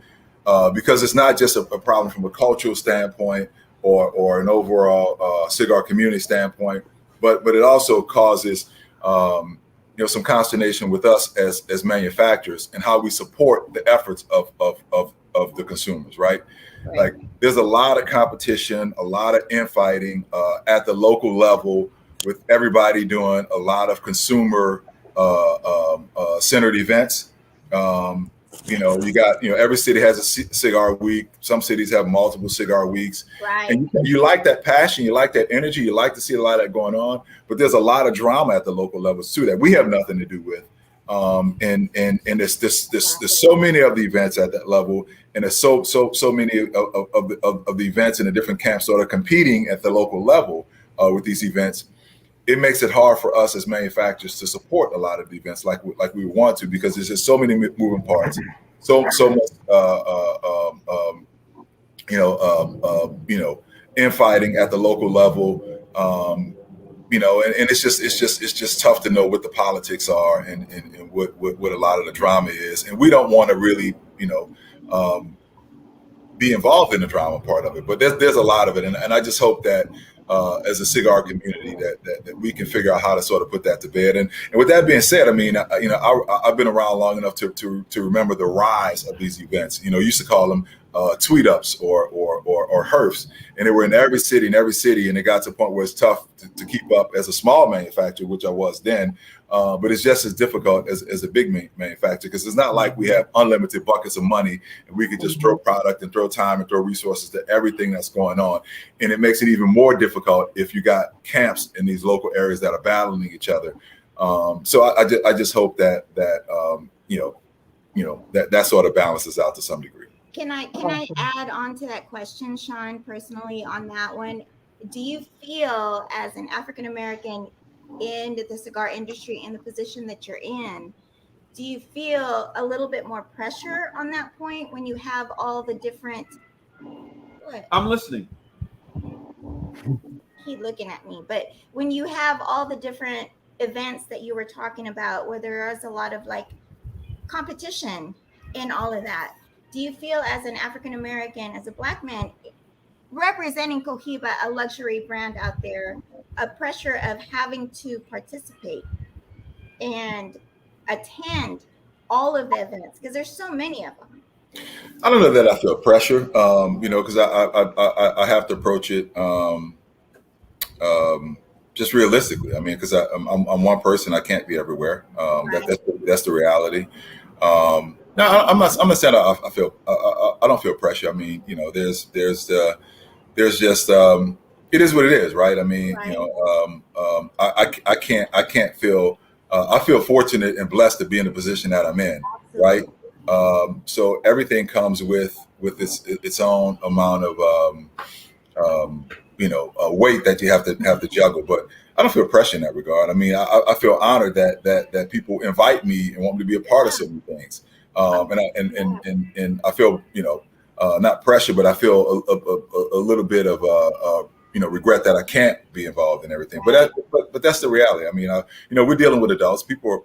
because it's not just a problem from a cultural standpoint or an overall cigar community standpoint, but it also causes some consternation with us as manufacturers and how we support the efforts of the consumers, right? Like there's a lot of competition, a lot of infighting at the local level with everybody doing a lot of consumer centered events. You got, every city has a cigar week. Some cities have multiple cigar weeks. Right. And you like that passion, you like that energy, you like to see a lot of that going on. But there's a lot of drama at the local levels too that we have nothing to do with. And there's so many of the events at that level, and there's so many of the events in the different camps sort of competing at the local level with these events. It makes it hard for us as manufacturers to support a lot of the events like we want to, because there's just so many moving parts, so much infighting at the local level, and it's just tough to know what the politics are and what a lot of the drama is, and we don't want to really be involved in the drama part of it, but there's a lot of it, and I just hope that as a cigar community that we can figure out how to sort of put that to bed. And with that being said, I mean, I've been around long enough to remember the rise of these events. Used to call them tweet ups or herfs, and they were in every city, and it got to a point where it's tough to keep up as a small manufacturer, which I was then. But it's just as difficult as a big manufacturer, because it's not like we have unlimited buckets of money and we can just throw product and throw time and throw resources to everything that's going on. And it makes it even more difficult if you got camps in these local areas that are battling each other. So I just hope that sort of balances out to some degree. Can I add on to that question, Sean, personally on that one? Do you feel as an African American in the cigar industry in the position that you're in, do you feel a little bit more pressure on that point when you have all the different I'm listening. Keep looking at me, but when you have all the different events that you were talking about where there is a lot of like competition in all of that, do you feel as an African American, as a Black man representing Cohiba, a luxury brand out there, a pressure of having to participate and attend all of the events, because there's so many of them? I don't know that I feel pressure, because I have to approach it just realistically. I mean, because I'm one person, I can't be everywhere. That's the reality. No, I'm not saying I don't feel pressure. I mean, there's just it is what it is, right? I mean, I can't feel I feel fortunate and blessed to be in the position that I'm in, right? So everything comes with its own amount of weight that you have to juggle. But I don't feel pressure in that regard. I mean, I feel honored that people invite me and want me to be a part of certain things. And I feel not pressure, but I feel a little bit of regret that I can't be involved in everything. But that's the reality. I mean, we're dealing with adults. People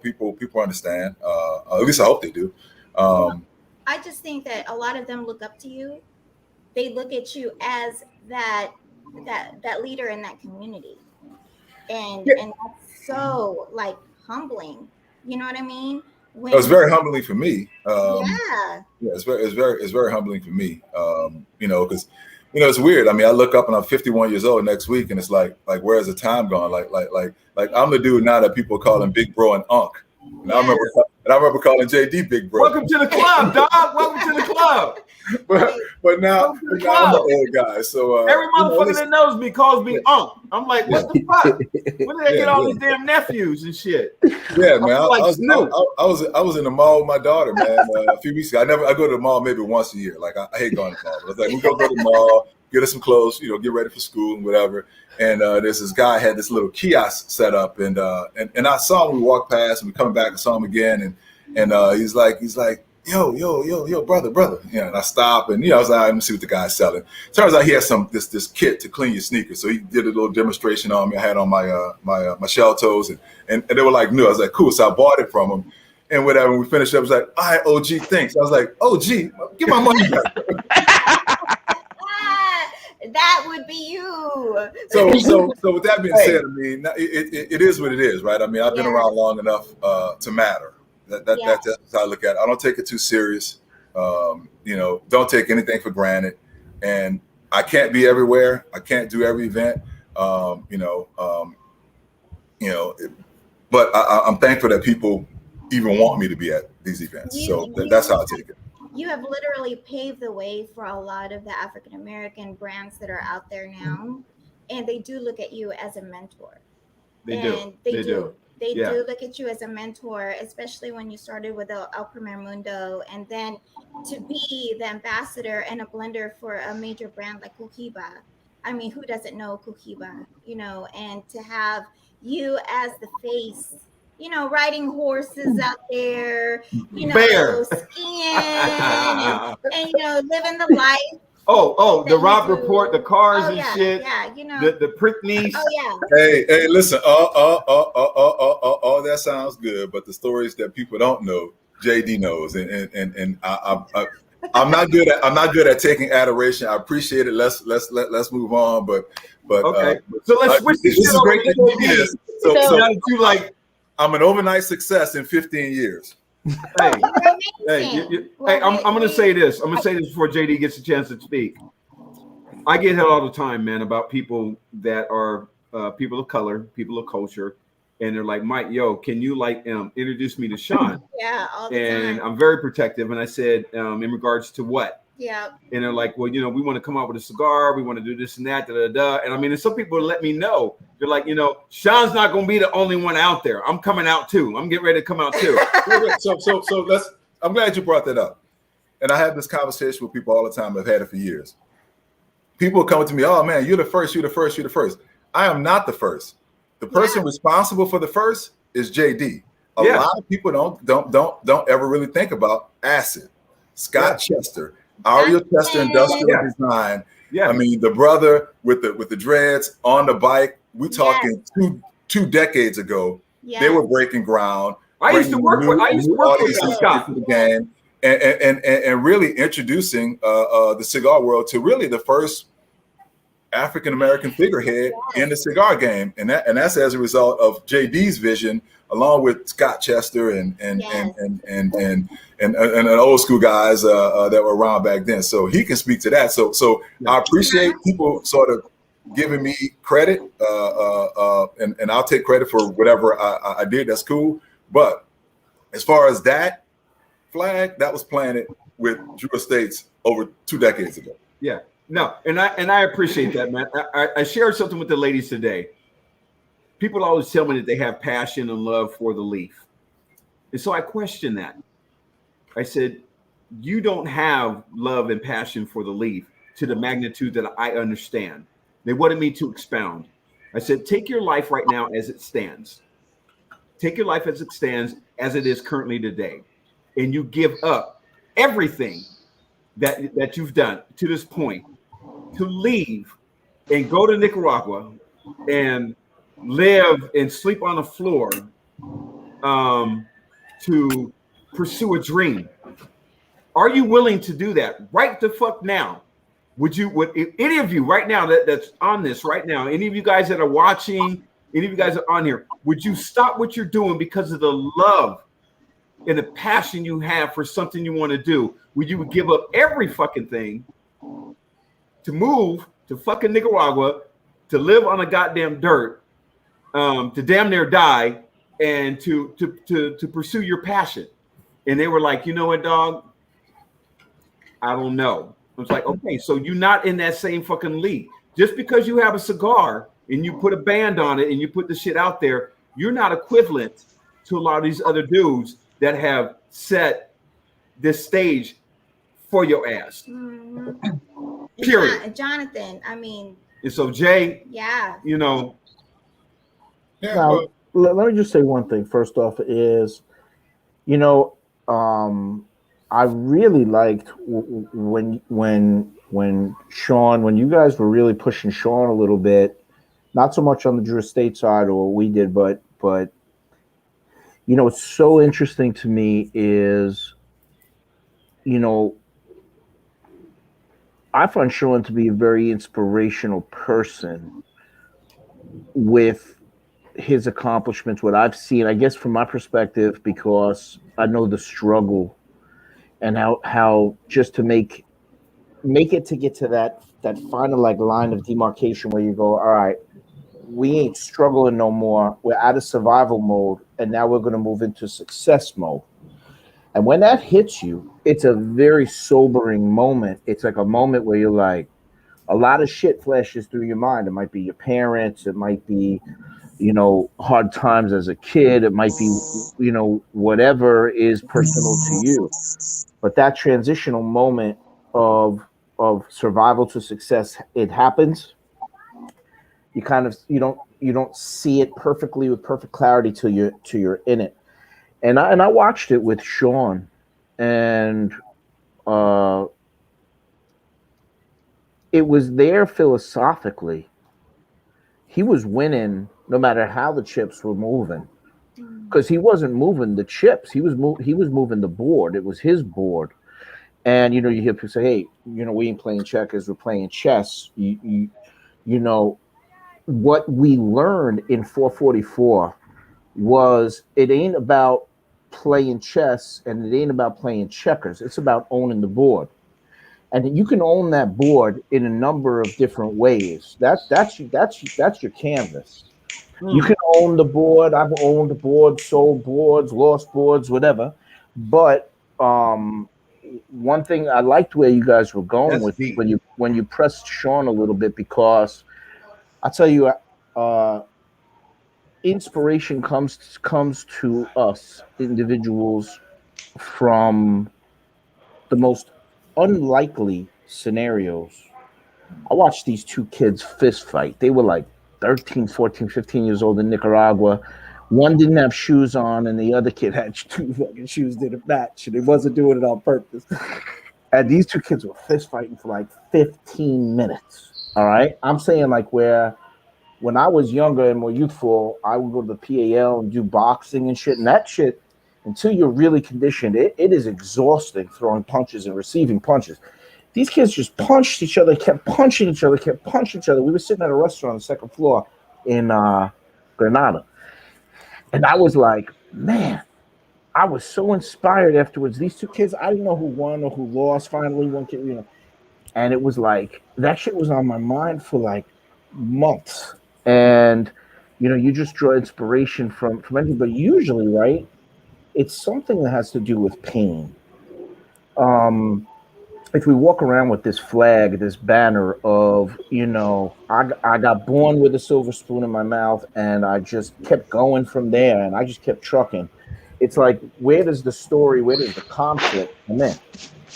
understand. At least I hope they do. I just think that a lot of them look up to you they look at you as that leader in that community, and that's so like humbling. You know what I mean? It was very humbling for me. Yeah, it's very humbling for me. Because it's weird. I mean, I look up and I'm 51 years old next week, and it's like where's the time gone? Like I'm the dude now that people call him Big Bro and Unc. And I remember calling JD Big Bro. Welcome to the club, dog. Welcome to the club. But now I'm an old guy. So every motherfucker that knows me calls me Unc. I'm like, what the fuck? Where did I get all these damn nephews and shit? Yeah, man. I was in the mall with my daughter, man, a few weeks ago. I go to the mall maybe once a year. Like I hate going to the mall. But I was like, we go to the mall, get us some clothes, get ready for school and whatever. And there's this guy had this little kiosk set up, and I saw him. We walked past, and we coming back and saw him again, and he's like, yo, brother. And I stop, and I was like, let me see what the guy's selling. Turns out he has this kit to clean your sneakers. So he did a little demonstration on me. I had on my shell toes, and they were like new. I was like, cool. So I bought it from him, and whatever. When we finished up, I was like, all right, OG, thanks. I was like, OG, give my money back. that would be you. So with that being said, I mean, it is what it is, right? I mean, I've been around long enough to matter. That's how I look at it. I don't take it too serious. Don't take anything for granted. And I can't be everywhere. I can't do every event. But I'm thankful that people even want me to be at these events. That's how I take it. You have literally paved the way for a lot of the African American brands that are out there now, and they do look at you as a mentor. They do look at you as a mentor, especially when you started with El Primer Mundo, and then to be the ambassador and a blender for a major brand like Cohiba. I mean, who doesn't know Cohiba? And to have you as the face, riding horses out there, Bear. skiing, and living the life. The Rob Report, the cars and shit. Yeah, the Prickneys. Oh yeah. Hey, listen. That sounds good, but the stories that people don't know, JD knows, and I'm not good at taking adoration. I appreciate it. Let's move on. But okay. So let's switch this shit over to JD. So you like. I'm an overnight success in 15 years. Hey, I'm going to say this. I'm going to say this before JD gets a chance to speak. I get hit all the time, man, about people that are people of color, people of culture, and they're like, Mike, can you introduce me to Sean? Yeah, all the and time. I'm very protective, and I said, in regards to what? Yeah. And they're like, well, we want to come out with a cigar. We want to do this and that, And I mean, and some people let me know. They're like, Sean's not going to be the only one out there. I'm coming out too. I'm getting ready to come out too. So I'm glad you brought that up. And I have this conversation with people all the time. I've had it for years. People are coming to me, oh man, you're the first. I am not the first. The person responsible for the first is JD. A lot of people don't ever really think about Acid, Scott Chester, Ariel Chester Industrial Design. Yeah. I mean, the brother with the dreads on the bike. We talking two decades ago. Yeah. They were breaking ground. I used to work with Scott to the game, and really introducing the cigar world to really the first African American figurehead in the cigar game, and that's as a result of JD's vision, along with Scott Chester and old school guys that were around back then. So he can speak to that. So I appreciate people sort of giving me credit, and I'll take credit for whatever I did. That's cool. But as far as that flag, that was planted with Drew Estates over 2 decades ago. Yeah. No, and I appreciate that, man. I shared something with the ladies today. People always tell me that they have passion and love for the leaf. And so I question that. I said, you don't have love and passion for the leaf to the magnitude that I understand. They wanted me to expound. I said, take your life right now as it stands. Take your life as it stands, as it is currently today. And you give up everything that you've done to this point to leave and go to Nicaragua and live and sleep on the floor to pursue a dream. Are you willing to do that right the fuck now? would if any of you right now that's on this right now, any of you guys that are watching, any of you guys that are on here, would you stop what you're doing because of the love and the passion you have for something you want to do? Would you give up every fucking thing to move to fucking Nicaragua, to live on the goddamn dirt, to damn near die, and to pursue your passion? And they were like, you know what, dog? I don't know. I was like, okay, so you're not in that same fucking league. Just because you have a cigar and you put a band on it and you put the shit out there, you're not equivalent to a lot of these other dudes that have set this stage for your ass. Mm-hmm. Period. Jonathan, I mean. And so Jay, yeah, you know. Yeah. Now, let me just say one thing. First off, is I really liked when Sean, when you guys were really pushing Sean a little bit, not so much on the Drew Estate side or what we did, but what's so interesting to me is, I find Sean to be a very inspirational person with his accomplishments, what I've seen, I guess from my perspective, because I know the struggle and how just to make it to get to that final like line of demarcation where you go, all right, we ain't struggling no more. We're out of survival mode, and now we're going to move into success mode. And when that hits you, it's a very sobering moment. It's like a moment where you're like, a lot of shit flashes through your mind. It might be your parents. It might be, hard times as a kid. It might be, whatever is personal to you. But that transitional moment of survival to success, it happens. You kind of you don't see it perfectly with perfect clarity till you're in it. And I watched it with Sean, and it was there philosophically. He was winning no matter how the chips were moving, because he wasn't moving the chips. He was moving the board. It was his board. And you hear people say, "Hey, we ain't playing checkers. We're playing chess." What we learned in 444 was it ain't about playing chess and it ain't about playing checkers. It's about owning the board. And you can own that board in a number of different ways. That's your canvas. You can own the board. I've owned the board, sold boards, lost boards, whatever. But one thing I liked where you guys were going with when you pressed Sean a little bit, because I'll tell you, inspiration comes to us individuals from the most unlikely scenarios. I watched these two kids fist fight. They were like 13, 14, 15 years old in Nicaragua. One didn't have shoes on, and the other kid had two fucking shoes didn't match, and he wasn't doing it on purpose. And these two kids were fist fighting for like 15 minutes. All right? I'm saying like where when I was younger and more youthful, I would go to the PAL and do boxing and shit, and that shit, until you're really conditioned, it is exhausting throwing punches and receiving punches. These kids just punched each other, kept punching each other. We were sitting at a restaurant on the second floor in Granada. And I was like, man, I was so inspired afterwards. These two kids, I didn't know who won or who lost. Finally, one kid, and it was like, that shit was on my mind for like months. And, you just draw inspiration from anything. But usually, right, it's something that has to do with pain. If we walk around with this flag, this banner of, I got born with a silver spoon in my mouth and I just kept going from there and I just kept trucking. It's like, where does the conflict come in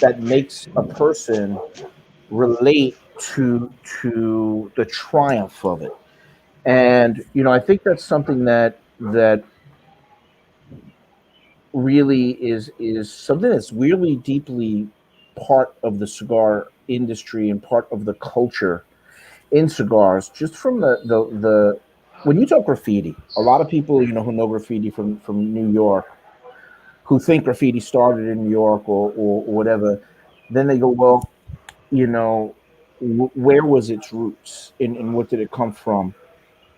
that makes a person relate to the triumph of it? And, I think that's something that really is something that's really deeply part of the cigar industry and part of the culture in cigars. Just from the when you talk graffiti, a lot of people who know graffiti from New York, who think graffiti started in New York or whatever, then they go, well, where was its roots and what did it come from?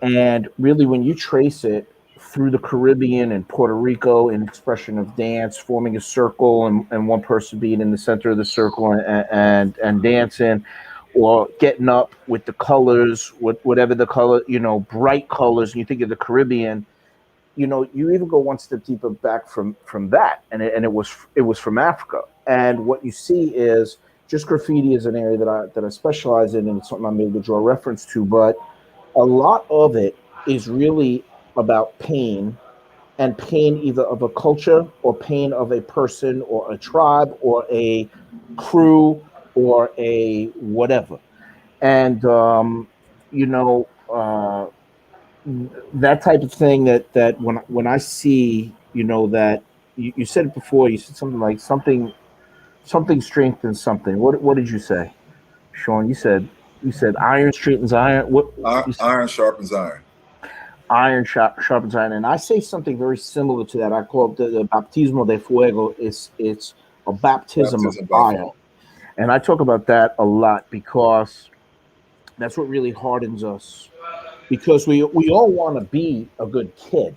And really, when you trace it through the Caribbean and Puerto Rico, an expression of dance, forming a circle and one person being in the center of the circle and dancing, or getting up with the colors, whatever the color, bright colors. And you think of the Caribbean, you even go one step deeper back from that, and it was from Africa. And what you see is just graffiti is an area that I specialize in, and it's something I'm able to draw reference to. But a lot of it is really about pain, and pain either of a culture or pain of a person or a tribe or a crew or a whatever. And that type of thing that when I see, that you said it before, you said something like something strengthens something. What did you say, Sean? You said iron strengthens iron. Iron sharpens iron. Iron sharpens iron. And I say something very similar to that. I call it the baptismo de fuego. It's a baptism of fire. And I talk about that a lot because that's what really hardens us. Because we all want to be a good kid.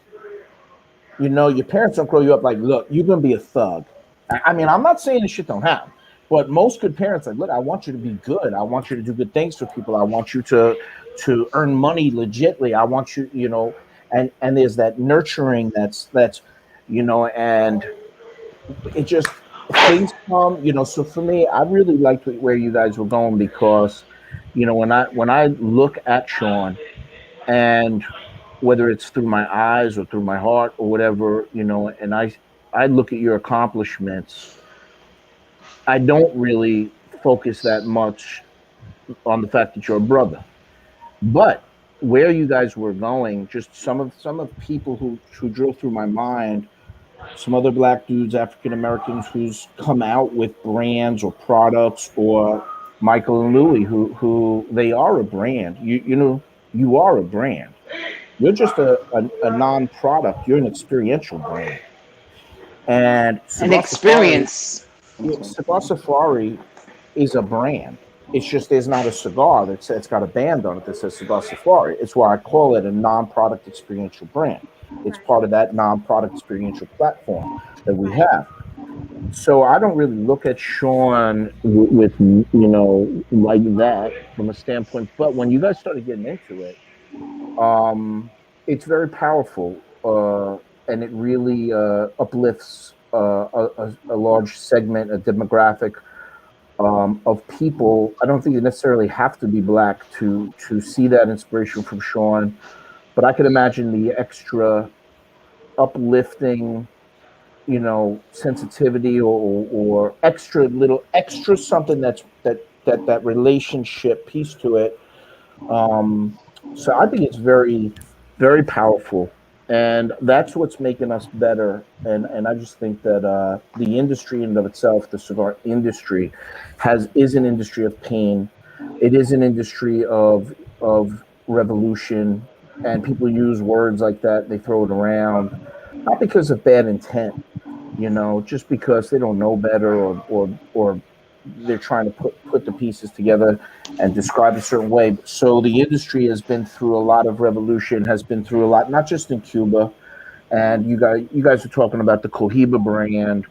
Your parents don't grow you up like, look, you're going to be a thug. I mean, I'm not saying this shit don't happen, but most good parents are like, look, I want you to be good. I want you to do good things for people. I want you to earn money legitly. I want you, and there's that nurturing that's, and it just, things come, so for me, I really liked where you guys were going because, when I look at Sean, and whether it's through my eyes or through my heart or whatever, and I look at your accomplishments, I don't really focus that much on the fact that you're a brother. But where you guys were going, just some of people who drove through my mind, some other black dudes, African Americans who's come out with brands or products, or Michael and Louie, who they are a brand. You are a brand. You're just a non-product. You're an experiential brand. And An experience. Cigar Safari is a brand. It's just there's not a cigar it's got a band on it that says Cigar Safari. It's why I call it a non-product experiential brand. It's part of that non-product experiential platform that we have. So I don't really look at Sean with like that from a standpoint. But when you guys started getting into it, it's very powerful, and it really uplifts a large segment, a demographic of people. I don't think you necessarily have to be black to see that inspiration from Sean, but I could imagine the extra uplifting, sensitivity or extra something that relationship piece to it. So I think it's very, very powerful, and that's what's making us better. And I just think that the industry in and of itself, the cigar industry, is an industry of pain. It is an industry of revolution, and people use words like that. They throw it around, not because of bad intent, just because they don't know better or they're trying to put the pieces together and describe a certain way. So the industry has been through a lot of revolution, has been through a lot, not just in Cuba. And you guys are talking about the Cohiba brand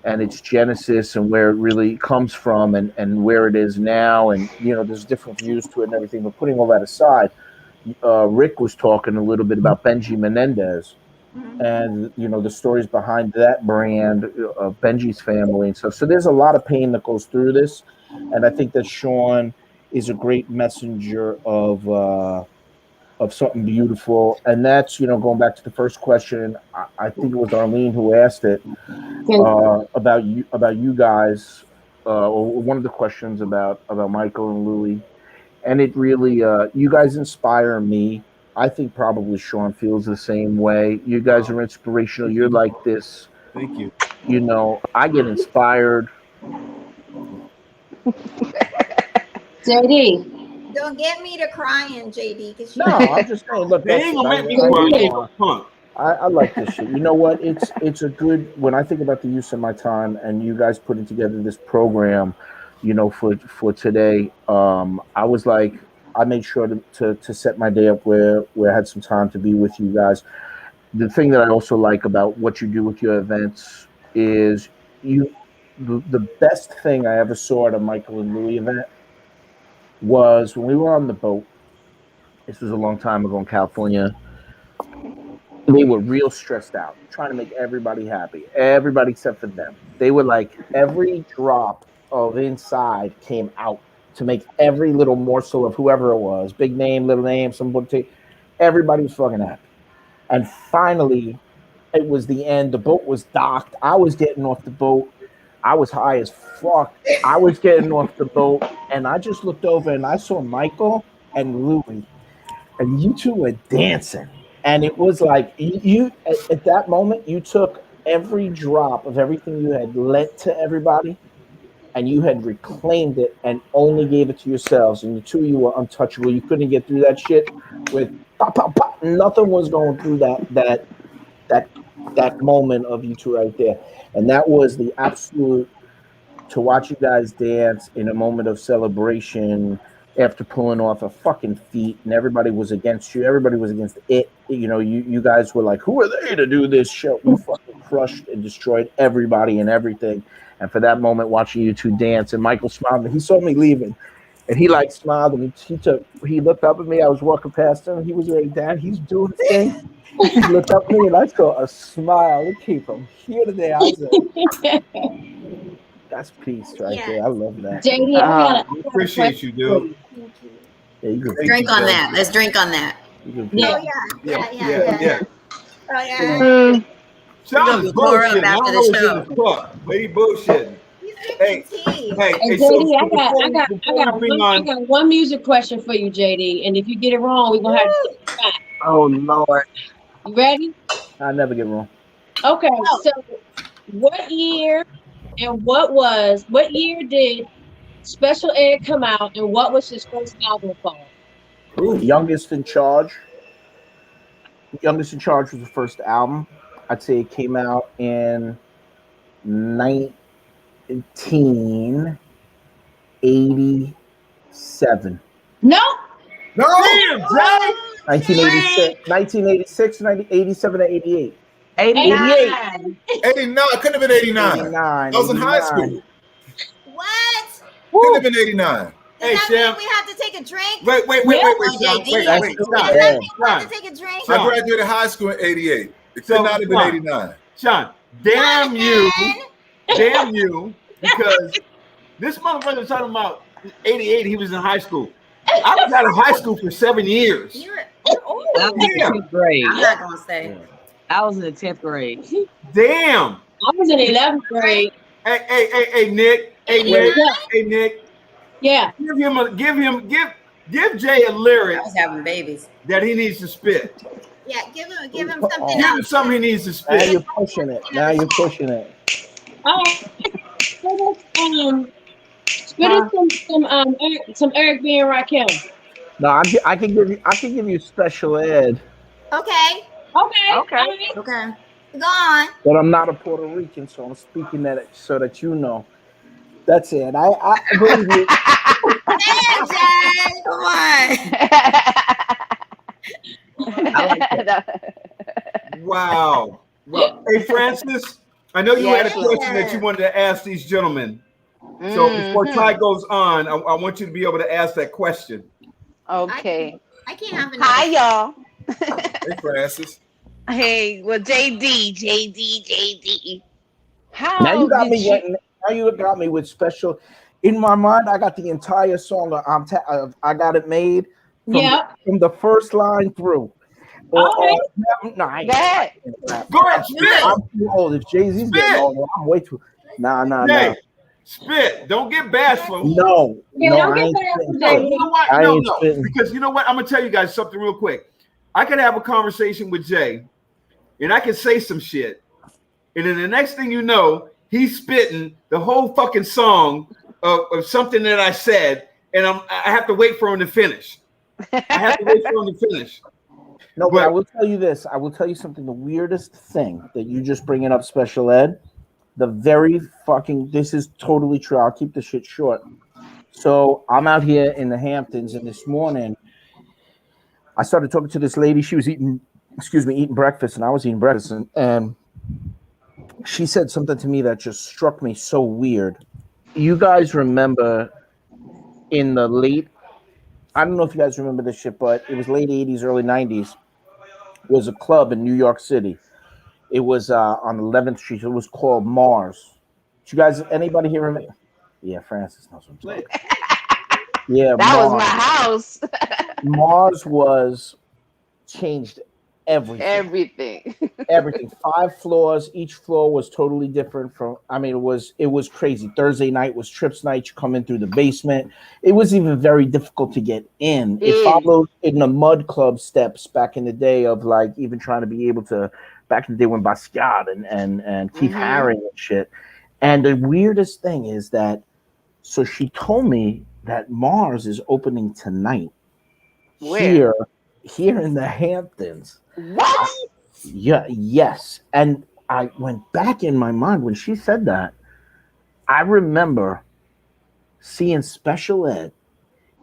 and its genesis and where it really comes from and where it is now. And, there's different views to it and everything. But putting all that aside, Rick was talking a little bit about Benji Menendez. And the stories behind that brand, Benji's family and stuff. So there's a lot of pain that goes through this, and I think that Sean is a great messenger of something beautiful. And that's going back to the first question. I think it was Arlene who asked it about you guys, or one of the questions about Michael and Louie, and it really you guys inspire me. I think probably Sean feels the same way. You guys are inspirational. You're like this. Thank you. I get inspired. JD. Don't get me to crying, JD. Because No, I'm just saying. Look, They ain't gonna make me cry. I like this shit. You know what? It's a good. When I think about the use of my time and you guys putting together this program, for today. I was like, I made sure to set my day up where I had some time to be with you guys. The thing that I also like about what you do with your events is the best thing I ever saw at a Michael and Louie event was when we were on the boat. This was a long time ago in California. They were real stressed out, trying to make everybody happy, everybody except for them. They were like, every drop of inside came out to make every little morsel of whoever it was, big name, little name, somebody, everybody was fucking happy. And finally, it was the end. The boat was docked. I was getting off the boat. I was high as fuck. I was getting off the boat, and I just looked over and I saw Michael and Louie, and you two were dancing. And it was like you at that moment, you took every drop of everything you had lent to everybody, and you had reclaimed it and only gave it to yourselves. And the two of you were untouchable. You couldn't get through that shit with pop, pop, pop. Nothing was going through that moment of you two right there. And that was the absolute, to watch you guys dance in a moment of celebration after pulling off a fucking feat, and everybody was against you. Everybody was against it. You guys were like, who are they to do this show? You fucking crushed and destroyed everybody and everything. And for that moment, watching you two dance, and Michael smiled, and he saw me leaving, and he like smiled, and he looked up at me. I was walking past him. He was already down. He's doing his thing. He looked up at me, and I saw a smile. It came from here to there. I was like, that's peace right there. I love that. JD, I appreciate you, dude. Yeah, you Let's drink on that. Let's drink on that. Yeah. Oh yeah. Sean is bullshitting. I after don't the know what's in the fuck. Lady bullshitting. Hey, JD, I got one music question for you, JD. And if you get it wrong, we're gonna have to take it back. Oh Lord. You ready? I never get wrong. Okay, so what year and what year did Special Ed come out, and what was his first album called? Youngest in Charge. Youngest in Charge was the first album. I'd say it came out in 1987. No. Damn, Jay. 1986, 1987, 88. 89. 89. It couldn't have been 89. 89. I was in high school. What? Couldn't have been 89. Hey, Does that Sam. mean we have to take a drink? Wait, Sean. Wait, Does that mean we have to take a drink? I graduated high school in 88. It could not have been 89. Sean, damn you, because this motherfucker talking about 88. He was in high school. I was out of high school for 7 years. You're old. I was in the 10th grade. I'm not gonna say. I was in the 10th grade. Damn. I was in 11th grade. Hey, Nick. Hey, Nick. Yeah. Give Jay a lyric I was having babies. that he needs to spit. Yeah, give him something Give him else. something he needs to Now spit. you're pushing it. All right. Spit us some Eric B. and Raquel. No, I can give you Special Ed, Okay, Okay. Okay. go on. but I'm not a Puerto Rican, so I'm speaking that so that you know. That's it. I believe you. Damn, Jay. Come on. I like that. Wow. Hey, Francis, I know you had a question that you wanted to ask these gentlemen. So before Ty goes on, I want you to be able to ask that question. Okay. I can't have enough. Hi, y'all. Hey, Francis. Hey, well, JD. How Now you got did me getting. Now you got me with special. In my mind, I got the entire song. I got it made. From the first line through. Oh, No, I ain't. Go ahead. Go ahead, spit. I'm too old. If Jay-Z's getting older, I'm way too. Nah. Hey, spit. Don't get bashful. No, don't I get ain't bashful, spitting. Jay. You know what? I No. ain't spitting. Because you know what? I'm gonna tell you guys something real quick. I could have a conversation with Jay, and I could say some shit, and then the next thing you know, he's spitting the whole fucking song of something that I said, and I have to wait for him to finish. No, but I will tell you this. I will tell you something. The weirdest thing that you just bringing up Special Ed, the very fucking, this is totally true. I'll keep the shit short. So I'm out here in the Hamptons, and this morning I started talking to this lady. She was eating breakfast, and I was eating breakfast, and she said something to me that just struck me so weird. You guys remember in the late, I don't know if you guys remember this shit, but it was late 80s, early 90s. It was a club in New York City. It was on 11th Street. It was called Mars. Did you guys, anybody here remember? Yeah, Francis knows what I'm talking. Yeah, That Mars. was my house. Mars was changed everything. Everything. 5 floors. Each floor was totally different from. I mean, it was crazy. Thursday night was trips night. You come in through the basement. It was even very difficult to get in. It followed in the mud club steps back in the day of like even trying to be able to. Back in the day when Basquiat and Keith Haring and shit. And the weirdest thing is that, so she told me that Mars is opening tonight. Where? Here in the Hamptons. What? Yes. And I went back in my mind when she said that. I remember seeing Special Ed,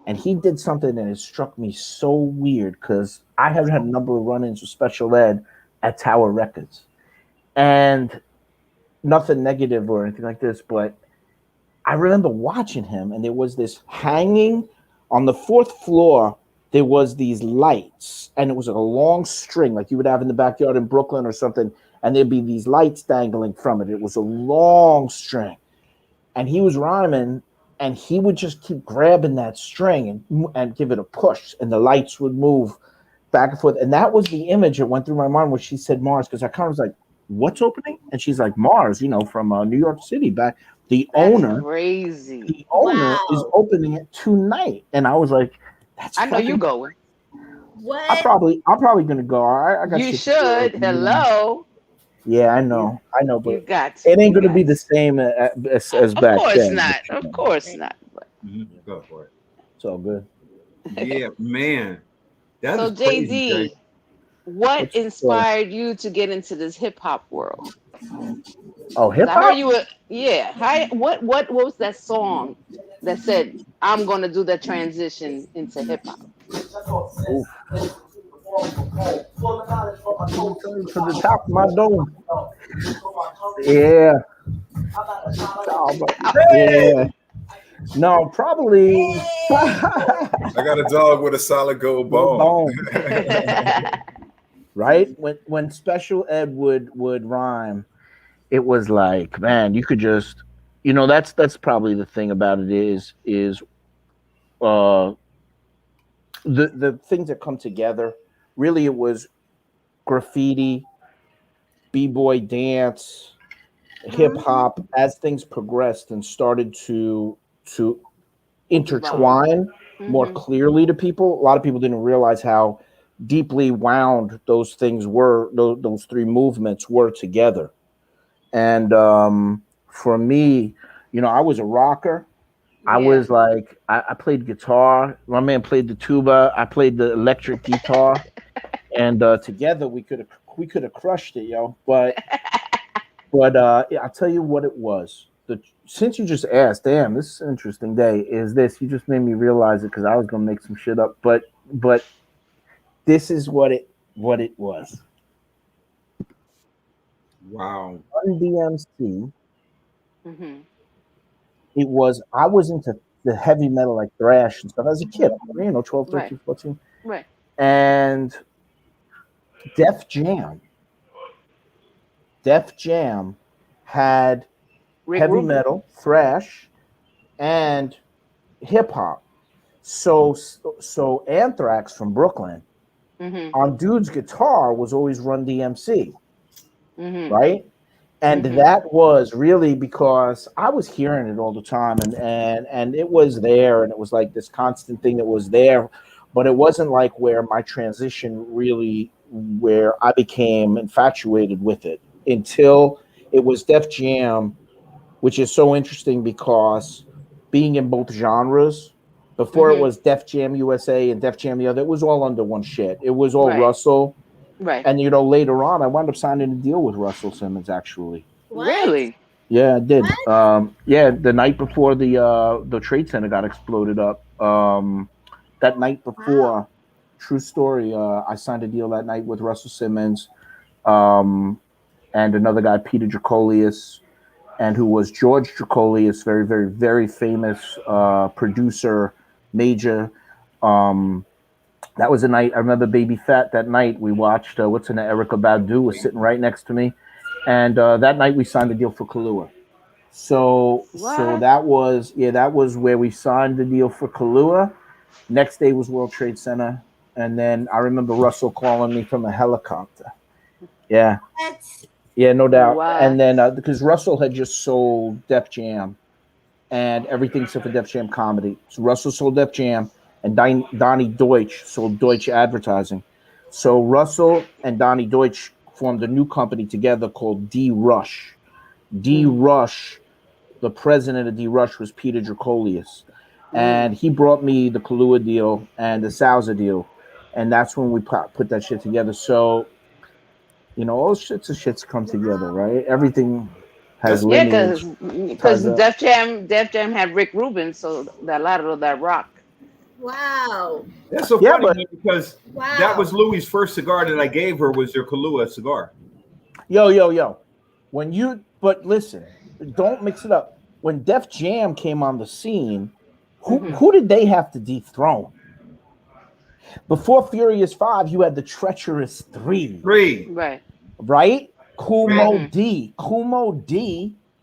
and he did something that it struck me so weird because I have had a number of run-ins with Special Ed at Tower Records, and nothing negative or anything like this, but I remember watching him, and there was this hanging on the 4th floor. There was these lights, and it was like a long string like you would have in the backyard in Brooklyn or something, and there'd be these lights dangling from it. It was a long string, and he was rhyming, and he would just keep grabbing that string and give it a push, and the lights would move back and forth. And that was the image that went through my mind when she said Mars, because I kind of was like, what's opening? And she's like, Mars, from New York City. Back the owner is opening it tonight. And I was like, that's I know you going. What? I'm probably gonna go. I got you should. Hello. Yeah, I know, but you got it ain't gonna be the same as back then. Of course not. Go for it. It's all good. Yeah, man. That so is crazy, JD, what inspired you to get into this hip hop world? Oh, hip hop? I heard you were, yeah. What was that song that said I'm gonna do that transition into hip hop? To the top of my dome. Yeah. Yeah. No, probably. I got a dog with a solid gold bone. Right? When Special Ed would rhyme, it was like, man, you could just, that's probably the thing about it is the things that come together. Really, it was graffiti, b-boy dance, hip hop. As things progressed and started to intertwine more clearly to people, a lot of people didn't realize how deeply wound those things were. Those 3 movements were together. And for me, I was a rocker. I was like, I played guitar. My man played the tuba. I played the electric guitar, and together we could have crushed it, yo. But I'll tell you what it was. Since you just asked, damn, this is an interesting day. Is this? You just made me realize it because I was gonna make some shit up. But this is what it was. Wow. On DMC. It was, I was into the heavy metal, like thrash and stuff as a kid, 12, 13, 14. Right. And Def Jam had heavy metal, thrash, and hip hop. So Anthrax from Brooklyn on Dude's guitar was always Run DMC, right? And that was really because I was hearing it all the time, and it was there, and it was like this constant thing that was there, but it wasn't like where my transition really, where I became infatuated with it until it was Def Jam, which is so interesting because being in both genres, before it was Def Jam USA and Def Jam the other, it was all under one shit. It was all Russell. Right. And later on, I wound up signing a deal with Russell Simmons, actually. Really? Yeah, I did. Yeah, the night before the Trade Center got exploded up. That night before, true story. I signed a deal that night with Russell Simmons, and another guy, Peter Dracolius, and who was George Dracolius, very, very, very famous producer, major. That was a night. I remember Baby Fat. That night we watched what's in it? Erica Badu was sitting right next to me, and that night we signed a deal for Kahlua. So that was where we signed the deal for Kahlua. Next day was World Trade Center, and then I remember Russell calling me from a helicopter. Yeah, yeah, no doubt. Wow. And then because Russell had just sold Def Jam and everything except for Def Jam Comedy. So Russell sold Def Jam, and Donnie Deutsch sold Deutsch Advertising. So Russell and Donnie Deutsch formed a new company together called D Rush. D Rush, the president of D Rush was Peter Dracolius. And he brought me the Kahlua deal and the Sauza deal. And that's when we put that shit together. So, all shits come together, right? Everything has lineage. Because Def Jam had Rick Rubin, so a lot of that rock. Wow. That's so funny, man, because that was Louie's first cigar that I gave her was their Kahlua cigar. Yo. But listen, don't mix it up. When Def Jam came on the scene, who did they have to dethrone? Before Furious 5, you had the Treacherous 3. Right? Kumo D,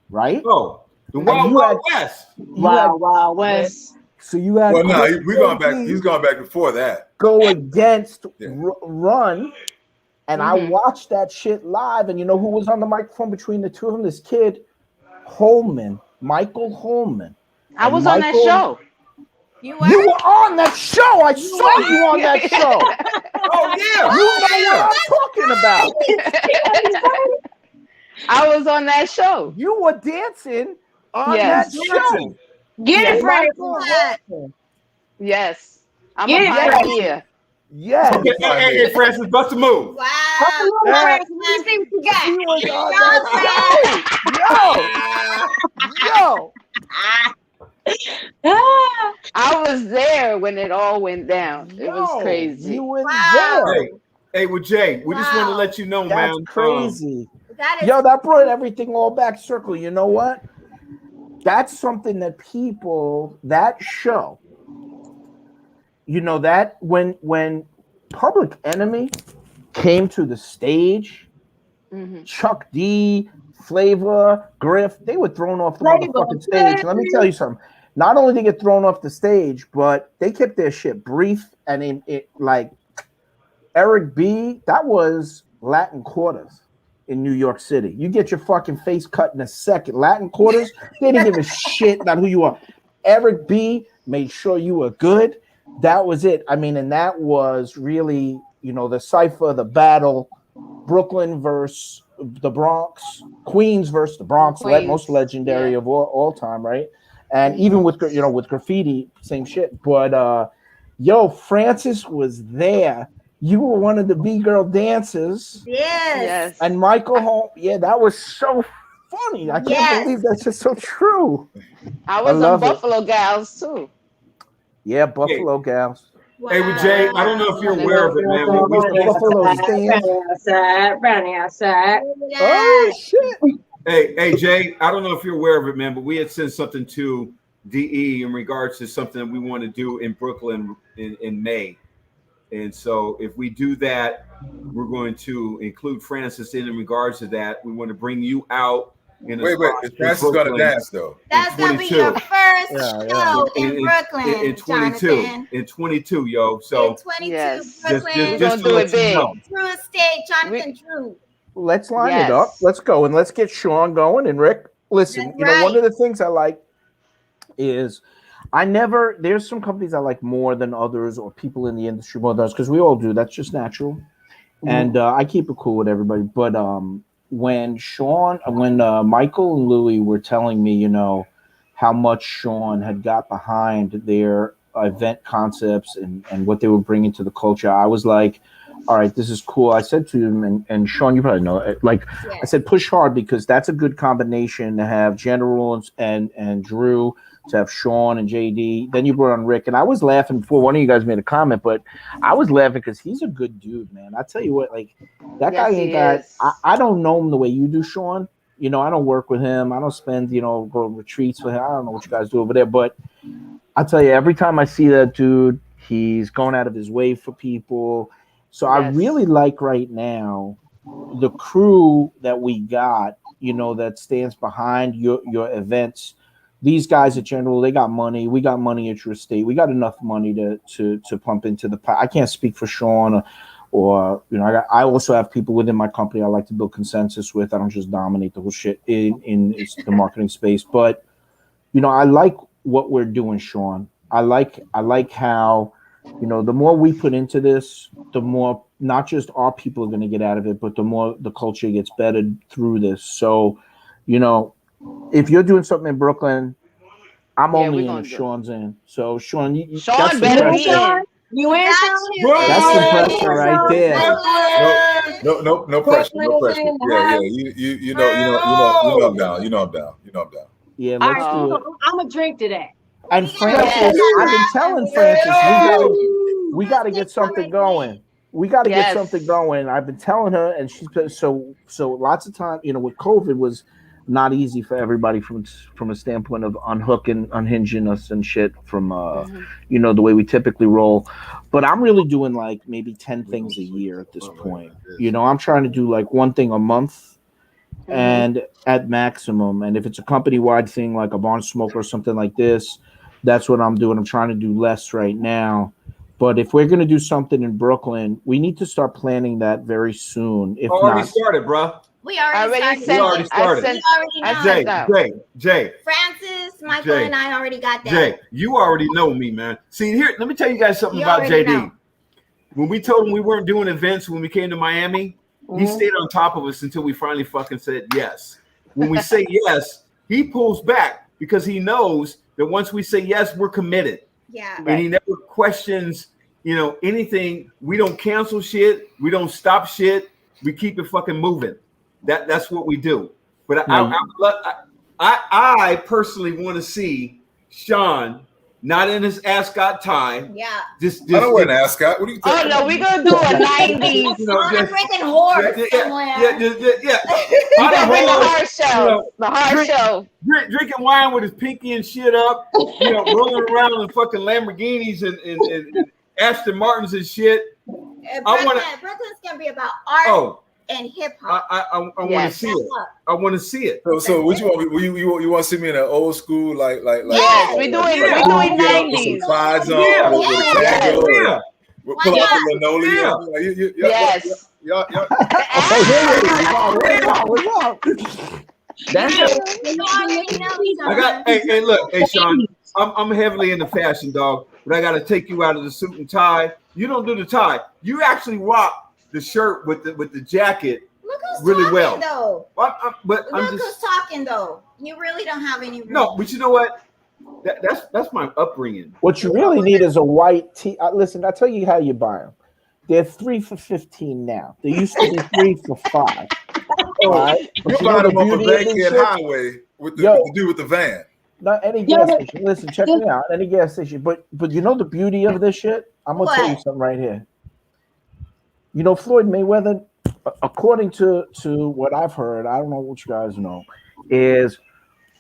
right? Oh, the Wild West. Wild West. So you had. Well, no, we're going back. He's going back before that. Go against Run, and I watched that shit live. And you know who was on the microphone between the two of them? This kid, Michael Holman. I was on that show. You were on that show. I saw you on that show. Oh yeah, you know what I'm talking about. I was on that show. You were dancing on that show. Get it, Frank. Yes. I'm a pioneer. Yes. Okay, hey, Francis, bust a move. Wow. Francis, let me see what you got. He was on that show. I was there when it all went down. It was crazy. You were there. Hey, well, Jay, we just want to let you know, That's man. Crazy. That brought everything all back circle. You know what? That's something that that show, that when Public Enemy came to the stage, Chuck D, Flavor, Griff, they were thrown off the motherfucking stage. Let me tell you something. Not only did they get thrown off the stage, but they kept their shit brief. And like Eric B, that was Latin Quarters in New York City. You get your fucking face cut in a second. Latin Quarters, they didn't give a shit about who you are. Eric B made sure you were good. That was it. I mean, and that was really, the cipher, the battle, Brooklyn versus the Bronx, Queens versus the Bronx, most legendary of all time, right? And even with with graffiti, same shit. But Francis was there. You were one of the B-girl dancers. Yes. And Michael Holm, that was so funny. I can't believe that's just so true. I was on Buffalo Gals too. Yeah, Buffalo Gals. Wow. Hey, with Jay, I don't know if you're aware of it, man. Brownie outside. Oh shit. Hey, Jay, I don't know if you're aware of it, man, but we had sent something to DE in regards to something that we want to do in Brooklyn in May. And so if we do that, we're going to include Francis in regards to that. We want to bring you out. Wait, is Francis going to dance, though? That's going to be your first show in Brooklyn, in 22. In 22, yo. So in 22, Brooklyn. Just to let you know. Drew Estate, Jonathan Drew. Let's line it up. Let's go. And let's get Sean going. And Rick, listen, one of the things I like is there's some companies I like more than others, or people in the industry more than others, because we all do. That's just natural. And I keep it cool with everybody. But when Michael and Louie were telling me, how much Sean had got behind their event concepts and what they were bringing to the culture, I was like, all right, this is cool. I said to him, and Sean, you probably know it. Like, Yes. I said, push hard because that's a good combination to have General and Drew, to have Sean and JD. Then you brought on Rick, and I was laughing before one of you guys made a comment, but I was laughing because he's a good dude, man. I tell you what, like that guy ain't got. I don't know him the way you do, Sean. You know, I don't work with him. I don't spend, go retreats with him. I don't know what you guys do over there, but I tell you, every time I see that dude, he's going out of his way for people. So I really like right now the crew that we got, that stands behind your events. These guys at General, they got money. We got money at your estate. We got enough money to pump into the pot. I can't speak for Sean or I also have people within my company I like to build consensus with. I don't just dominate the whole shit in the marketing space. But I like what we're doing, Sean. I like how the more we put into this, the more not just our people are going to get out of it, but the more the culture gets better through this. So, if you're doing something in Brooklyn, I'm only in if Sean's in. So, Sean, Sean better be in. You in, Sean? That's the pressure right there. No pressure. No pressure. Yeah. You know I'm down. You know I'm down. Yeah, let's do it. I'm a drink to that. And Francis, I've been telling Francis, we got to get something going. We got to get something going. I've been telling her, and she's been so lots of time. With COVID was not easy for everybody from a standpoint of unhinging us and shit from the way we typically roll. But I'm really doing like maybe 10 things a year at this point. I'm trying to do like one thing a month, and at maximum. And if it's a company wide thing like a barn smoke or something like this, that's what I'm doing. I'm trying to do less right now. But if we're going to do something in Brooklyn, we need to start planning that very soon. If already started, bro. We already started. Jay. Francis, Michael, and I already got that. Jay, you already know me, man. See, here, let me tell you guys something about JD. Know. When we told him we weren't doing events when we came to Miami, he stayed on top of us until we finally fucking said yes. When we say yes, he pulls back because he knows that once we say yes, we're committed. Yeah. And he never questions, anything. We don't cancel shit. We don't stop shit. We keep it fucking moving. That's what we do. But I personally want to see Sean not in his ascot tie. Yeah. I don't wear an ascot. What are you talking about? Oh no, we're gonna do a 90s. On a freaking horse somewhere. Yeah. We're gonna bring the hard show. The hard show. Drinking wine with his pinky and shit up. Rolling around in fucking Lamborghinis and Aston Martins and shit. Brooklyn's gonna be about art. And hip hop. I want to see it. I want to see it. So what you want? You want to see me in an old school like? Yes, we're doing 90s. Some slides on. Yeah. We'll pull up the linoleum. Yes. Hey, Sean. I'm heavily into fashion, dog. But I got to take you out of the suit and tie. You don't do the tie. You actually rock the shirt with the jacket really well. Though. But look who's talking though. You really don't have any room. No, but you know what? That's my upbringing. What you really need is a white tee. Listen, I'll tell you how you buy them. They're 3 for $15 now. They used to be 3 for $5. All right? You buy them off a Bankhead Highway with the dude with the van. Not any gas station. Listen, check me out. Any gas station. But you know the beauty of this shit? I'm gonna tell you something right here. Floyd Mayweather, according to what I've heard, I don't know what you guys know, is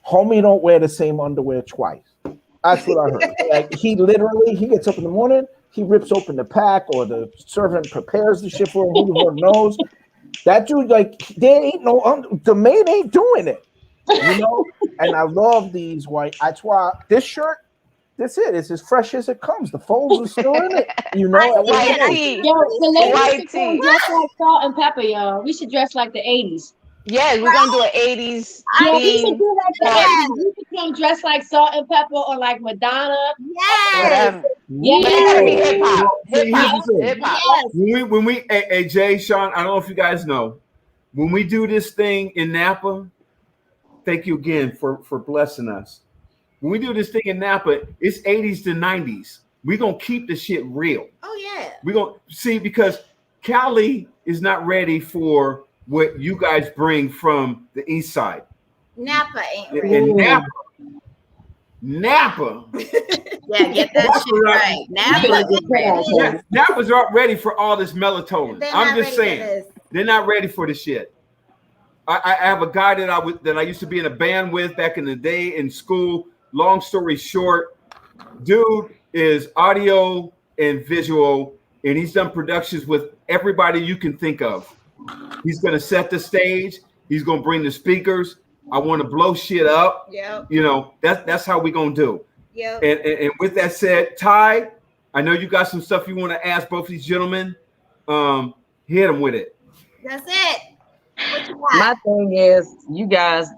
homie don't wear the same underwear twice. That's what I heard. Like he gets up in the morning, he rips open the pack, or the servant prepares the shit for him. Who knows? That dude, like, there ain't the maid ain't doing it. And I love these white. That's why this shirt. That's it. It's as fresh as it comes. The folds are still in it. White tee. Yo, the ladies should dress like Salt and Pepper, y'all. We should dress like the 80s. Yes, we're gonna do an 80s. Yeah, we should do like the 80s. We should come dress like Salt and Pepper or like Madonna. Yes. Hip hop. Hip hop. When we Jay, Sean, I don't know if you guys know, when we do this thing in Napa, thank you again for blessing us. When we do this thing in Napa, it's 80s to 90s. We're going to keep the shit real. Oh, yeah. We're going to see, because Cali is not ready for what you guys bring from the east side. Napa ain't And ready. Napa. Yeah, get that shit right. Napa. Napa's not ready for all this melatonin. They're I'm not just ready for saying, this. they're not ready for the shit. I have a guy that I used to be in a band with back in the day in school. Long story short, dude is audio and visual, and he's done productions with everybody you can think of. He's gonna set the stage. He's gonna bring the speakers. I want to blow shit up. Yep. You know, that's how we gonna do. Yep. And with that said, Ty, I know you got some stuff you want to ask both these gentlemen. Hit them with it. That's it. What you got? My thing is, you guys,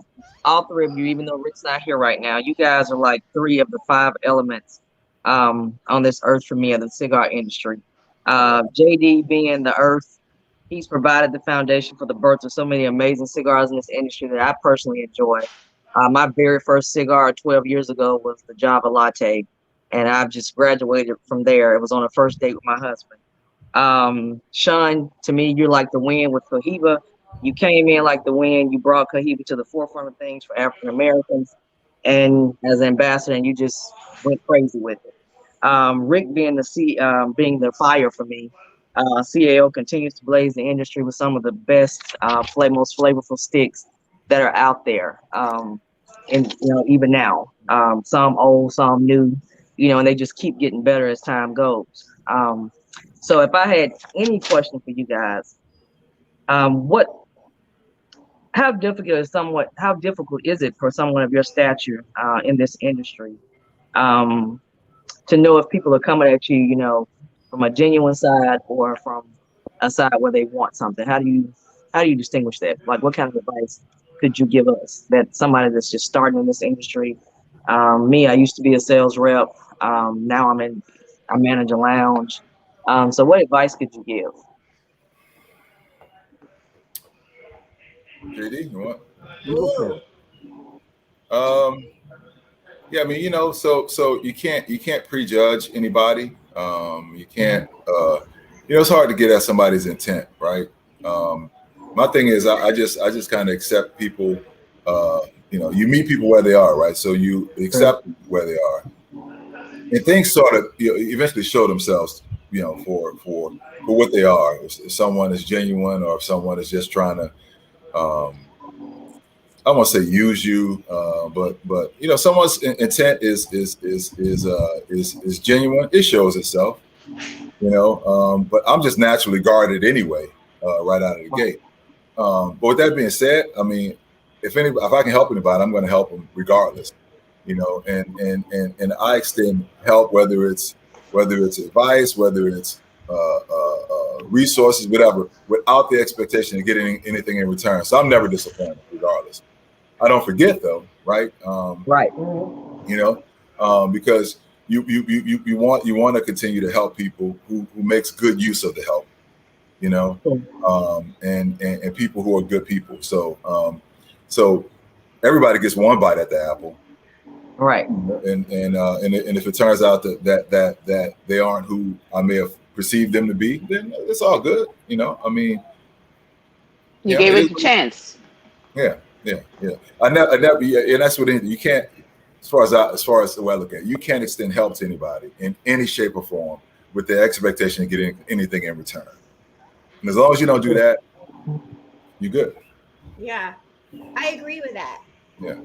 all three of you, even though Rick's not here right now, you guys are like 3 of the 5 elements on this earth for me of the cigar industry. JD being the earth, he's provided the foundation for the birth of so many amazing cigars in this industry that I personally enjoy. My very first cigar 12 years ago was the Java Latte, and I've just graduated from there. It was on a first date with my husband. Sean, to me, you're like the wind with Cohiba. You came in like the wind. You brought Cohiba to the forefront of things for African Americans, and as ambassador, and you just went crazy with it. Rick being the fire for me. CAO continues to blaze the industry with some of the best, most flavorful sticks that are out there. And even now, some old, some new, and they just keep getting better as time goes. So if I had any question for you guys, how difficult is it for someone of your stature in this industry to know if people are coming at you, from a genuine side or from a side where they want something? How do you distinguish that? Like, what kind of advice could you give us that somebody that's just starting in this industry? Me, I used to be a sales rep. Now I manage a lounge. So what advice could you give? JD, you want? You Yeah, I mean, so you can't prejudge anybody. You can't, it's hard to get at somebody's intent, right? My thing is, I just kind of accept people. You meet people where they are, right? So you accept where they are, and things sort of eventually show themselves, for what they are. If someone is genuine, or if someone is just trying to, I won't say use you, but someone's intent is genuine. It shows itself, but I'm just naturally guarded anyway, right out of the gate. But with that being said, I mean, if I can help anybody, I'm going to help them regardless, and I extend help, whether it's advice, whether it's resources, whatever, without the expectation of getting anything in return. So I'm never disappointed regardless. I don't forget though, right? Right. Because you want to continue to help people who makes good use of the help, and people who are good people. So everybody gets one bite at the apple, right? And if it turns out that they aren't who I may have perceived them to be, then it's all good. I mean, you gave it a chance. Yeah. I never, and that's what you can't. As far as the way I look at it, you can't extend help to anybody in any shape or form with the expectation of getting anything in return. And as long as you don't do that, you're good. Yeah, I agree with that. Yeah.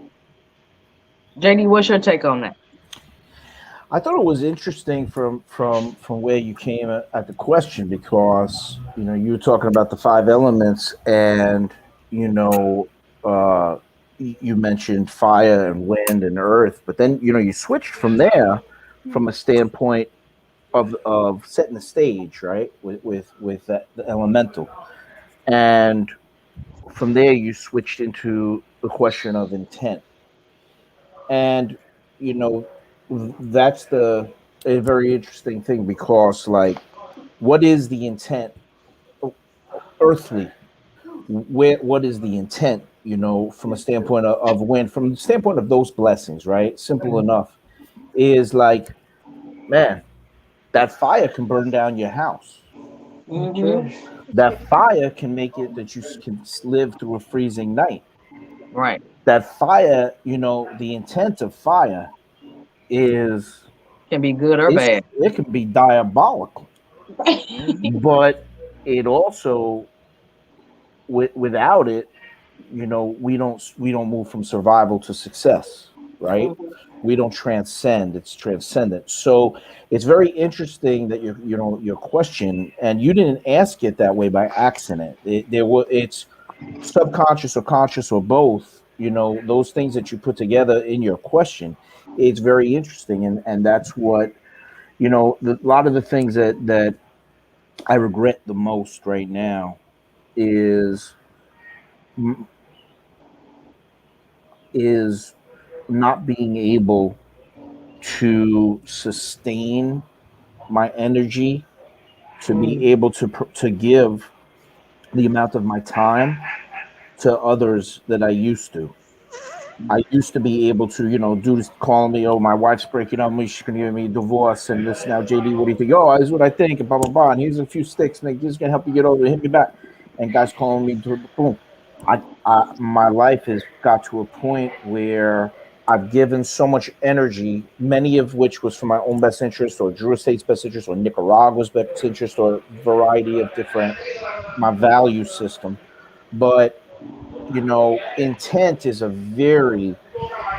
JD, what's your take on that? I thought it was interesting from where you came at the question, because you were talking about the 5 elements, and you mentioned fire and wind and earth, but then you switched from there from a standpoint of setting the stage, right, with the elemental, and from there you switched into the question of intent, and that's a very interesting thing, because what is the intent earthly? What is the intent, from a standpoint of wind, from the standpoint of those blessings, right? Simple enough, is man, that fire can burn down your house, That fire can make it that you can live through a freezing night. Right. That fire, the intent of fire is Can be good or bad. it can be diabolical, but it also without it, we don't move from survival to success, right? We don't transcend, it's transcendent. So it's very interesting that your question, and you didn't ask it that way by accident. It's subconscious or conscious or both, those things that you put together in your question. It's very interesting, and that's what a lot of the things that I regret the most right now is is not being able to sustain my energy to be able to give the amount of my time to others that I used to. I used to be able to, do this, calling me, oh, my wife's breaking up, she's gonna give me a divorce, and this now, JD, what do you think? Oh, this is what I think, and blah blah blah. And here's a few sticks, and this is gonna help you get over it, hit me back. And guys calling me, boom. My life has got to a point where I've given so much energy, many of which was for my own best interest, or Drew Estate's best interest, or Nicaragua's best interest, or a variety of different my value system. But intent is a very,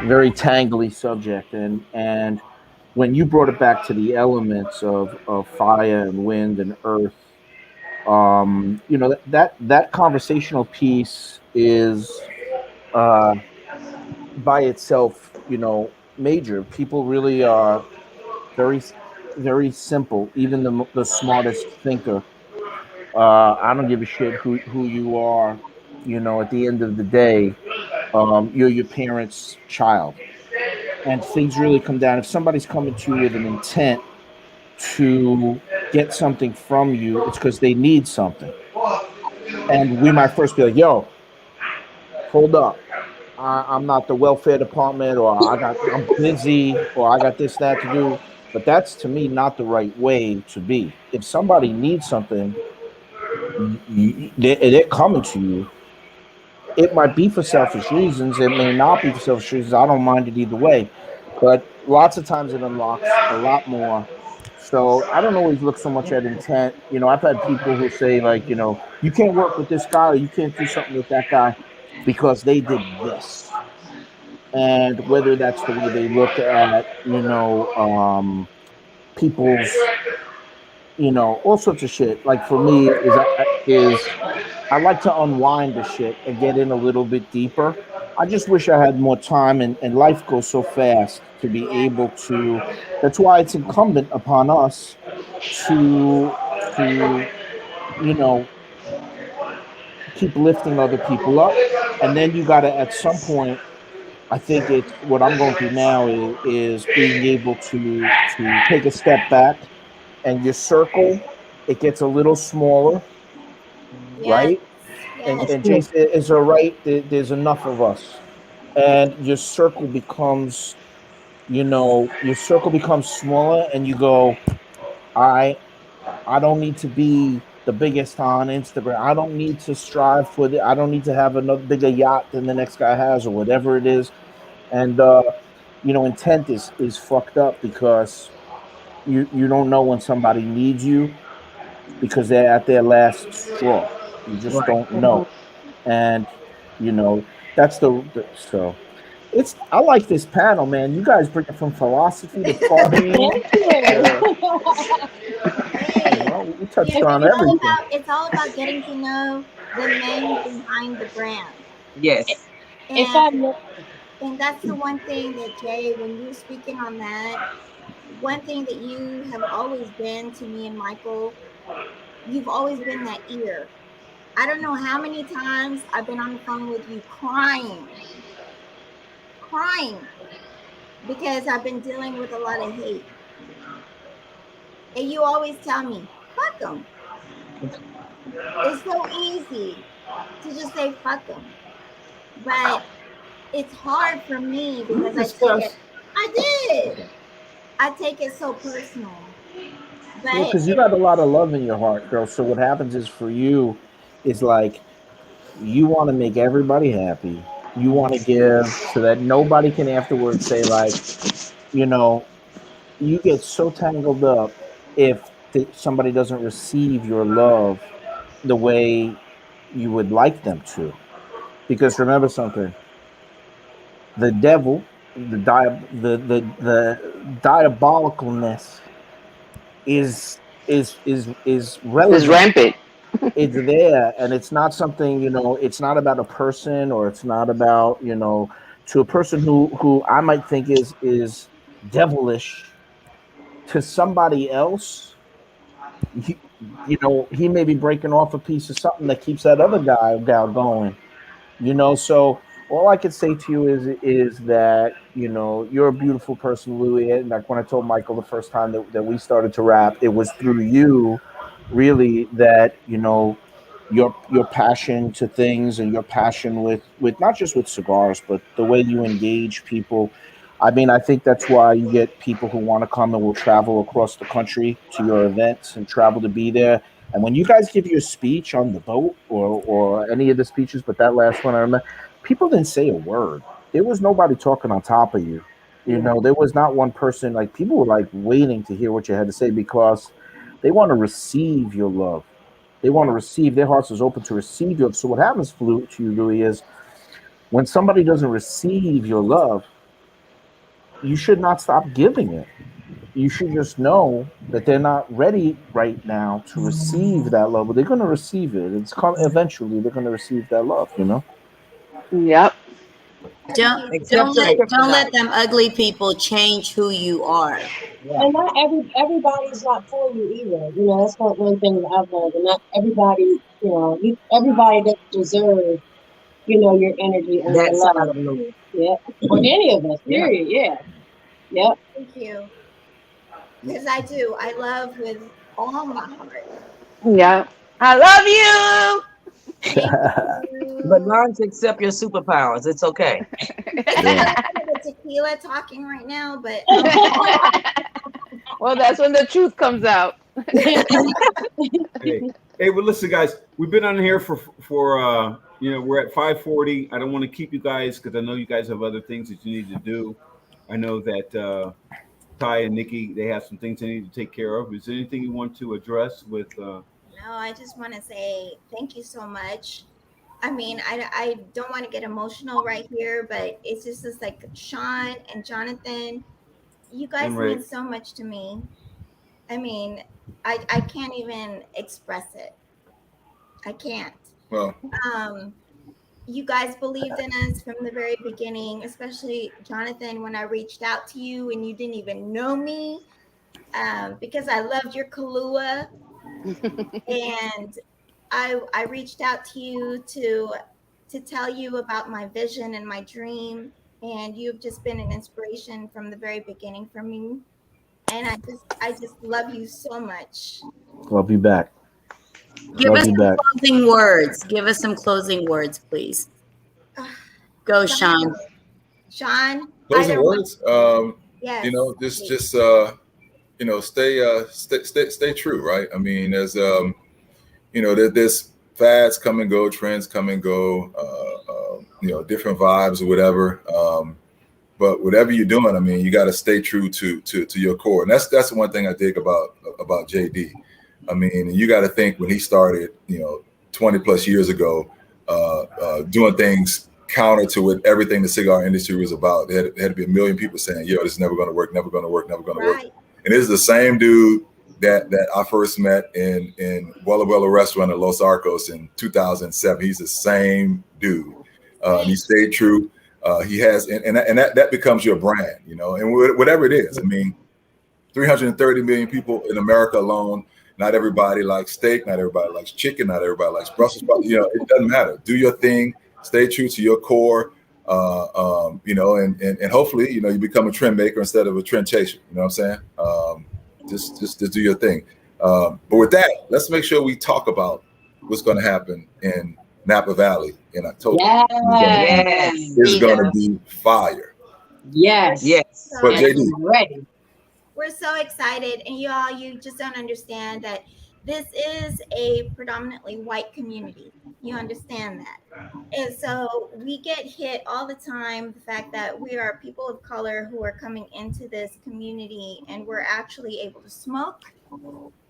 very tangly subject, and when you brought it back to the elements of fire and wind and earth, that conversational piece is by itself, major. People really are very, very simple. Even the smartest thinker. I don't give a shit who you are. At the end of the day, you're your parents' child, and things really come down. If somebody's coming to you with an intent to get something from you, it's because they need something. And we might first be like, yo, hold up. I'm not the welfare department, or I'm busy, or I got this, that to do. But that's, to me, not the right way to be. If somebody needs something, they're coming to you. It might be for selfish reasons. It may not be for selfish reasons. I don't mind it either way. But lots of times it unlocks a lot more. So I don't always look so much at intent. I've had people who say, like, you can't work with this guy, or you can't do something with that guy because they did this. And whether that's the way they look at, people's, all sorts of shit. Like for me, is I like to unwind the shit and get in a little bit deeper. I just wish I had more time, and life goes so fast to be able to. That's why it's incumbent upon us to keep lifting other people up. And then you got to, at some point, I think it's what I'm going through now is being able to take a step back, and your circle, it gets a little smaller, right? And Jason is right. There's enough of us, and your circle becomes smaller, and you go, I don't need to be the biggest on Instagram. I don't need to strive for I don't need to have another bigger yacht than the next guy has, or whatever it is. And intent is fucked up, because you don't know when somebody needs you, because they're at their last straw. You just don't know. And that's so it's, I like this panel, man. You guys bring it from philosophy to partying. We touched on everything. It's all about getting to know the name behind the brand. Yes. And that's the one thing that, Jay, when you were speaking on that, one thing that you have always been to me and Michael, you've always been that ear. I don't know how many times I've been on the phone with you crying, because I've been dealing with a lot of hate. And you always tell me, fuck them. It's so easy to just say fuck them. But it's hard for me, because I take it so personal. But Because you got a lot of love in your heart, girl. So what happens is for you is like you want to make everybody happy. You want to give so that nobody can afterwards say like, you know, you get so tangled up if somebody doesn't receive your love the way you would like them to. Because remember something, the devil, the diabolicalness is It's relevant. rampant. It's there, and it's not something, it's not about a person, or it's not about, to a person who I might think is devilish. To somebody else, he, he may be breaking off a piece of something that keeps that other gal going. So all I could say to you is that you're a beautiful person, Louis. And like when I told Michael the first time that we started to rap, it was through you, really, that your passion to things, and your passion with not just with cigars, but the way you engage people. I mean, I think that's why you get people who want to come and will travel across the country to your events and travel to be there. And when you guys give your speech on the boat, or any of the speeches, but that last one I remember, people didn't say a word. There was nobody talking on top of you. There was not one person, like, people were like waiting to hear what you had to say, because they want to receive your love. They want to receive, their hearts is open to receive you. So what happens to you, Louis, is when somebody doesn't receive your love, you should not stop giving it. You should just know that they're not ready right now to receive that love, but they're going to receive it. Eventually they're going to receive that love. Yep. Don't let them ugly people change who you are. And not everybody's not for you either. That's one thing that I've learned. And not everybody, everybody doesn't deserve, your energy and your love. Yeah. Or any of us, period. Yeah. Yep. thank you. Because I do. I love with all my heart. Yeah. I love you. Thank you. But learn to accept your superpowers. It's okay. Yeah. I'm the tequila talking right now, but Well, that's when the truth comes out. Hey, well, listen, guys, we've been on here for we're at 5:40. I don't want to keep you guys, because I know you guys have other things that you need to do. I know that Ty and Nikki, they have some things they need to take care of. Is there anything you want to address with? no, I just want to say thank you so much. I mean, I don't want to get emotional right here, but it's just like Sean and Jonathan, you guys Right. mean so much to me. I mean, I can't even express it. I can't. Well, You guys believed in us from the very beginning, especially Jonathan, when I reached out to you and you didn't even know me, because I loved your Kahlua. And I reached out to you to tell you about my vision and my dream, and you've just been an inspiration from the very beginning for me. And I just love you so much. Love you back. Give us some closing words. Give us some closing words, please. Go, Sean. Sean. Closing words. Yes. Just stay true, right? I mean, there's there's fads come and go, trends come and go, different vibes or whatever. But whatever you're doing, I mean, you got to stay true to your core, and that's the one thing I dig about JD. I mean, you got to think when he started, 20 plus years ago, doing things counter to what everything the cigar industry was about. There had to be a million people saying, "Yo, this is never going to work, never going to work, never going to work." And this is the same dude that I first met in Wella Wella restaurant in Los Arcos in 2007. He's the same dude. He stayed true. He has, and that becomes your brand, and whatever it is. I mean, 330 million people in America alone. Not everybody likes steak. Not everybody likes chicken. Not everybody likes Brussels sprouts. It doesn't matter. Do your thing. Stay true to your core. And hopefully, you become a trend maker instead of a trend chaser. You know what I'm saying? Just do your thing. But with that, let's make sure we talk about what's going to happen in Napa Valley in October. Yes. It's going to be fire. Yes. Yes. But JD, ready. we're so excited, and you just don't understand that this is a predominantly white community. You understand that. And so we get hit all the time, the fact that we are people of color who are coming into this community, and we're actually able to smoke,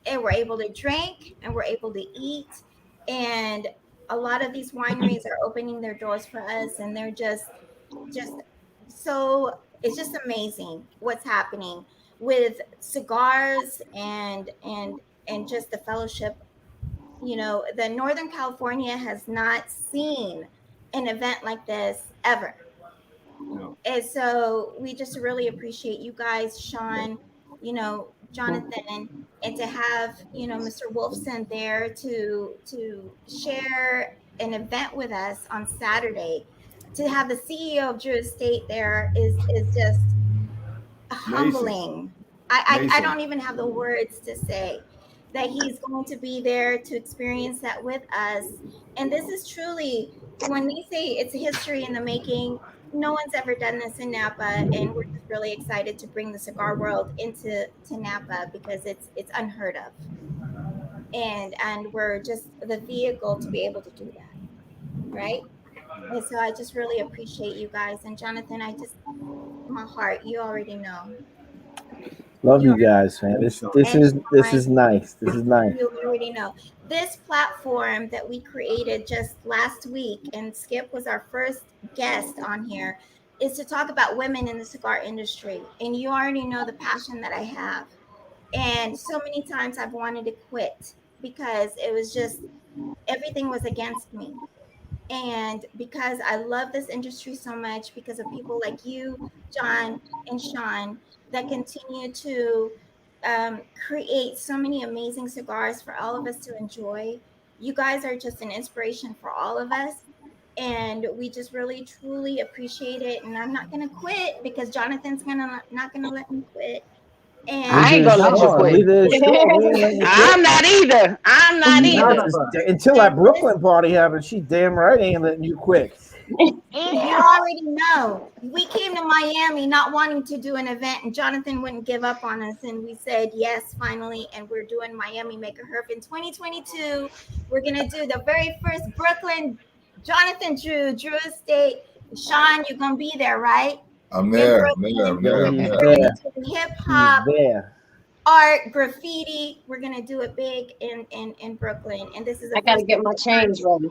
and we're able to drink, and we're able to eat. And a lot of these wineries are opening their doors for us, and they're just so, it's just amazing what's happening with cigars and just the fellowship. The Northern California has not seen an event like this ever. No. And so we just really appreciate you guys, Sean, Jonathan, and to have, Mr. Wolfson there to share an event with us on Saturday. To have the CEO of Drew Estate there is just humbling. I don't even have the words to say that he's going to be there to experience that with us. And this is truly, when we say it's history in the making, no one's ever done this in Napa, and we're just really excited to bring the cigar world into Napa because it's unheard of. And we're just the vehicle to be able to do that, right? And so I just really appreciate you guys. And Jonathan, my heart, you already know. Love you guys, man. This is nice. This is nice. You already know. This platform that we created just last week, and Skip was our first guest on here, is to talk about women in the cigar industry. And you already know the passion that I have. And so many times I've wanted to quit because it was just, everything was against me. And because I love this industry so much, because of people like you, John and Sean, that continue to create so many amazing cigars for all of us to enjoy. You guys are just an inspiration for all of us. And we just really, truly appreciate it. And I'm not going to quit because Jonathan's not going to let me quit. And I ain't gonna let you quit. I'm not either. I'm not either. Until that Brooklyn party happens, she damn right ain't letting you quit. You already know. We came to Miami not wanting to do an event, and Jonathan wouldn't give up on us. And we said yes, finally. And we're doing Miami Maker Herf in 2022. We're going to do the very first Brooklyn. Jonathan Drew Estate. Sean, you're going to be there, right? I'm there. Hip hop, art, graffiti. We're gonna do it big in Brooklyn, and this is. I gotta get my chains ready.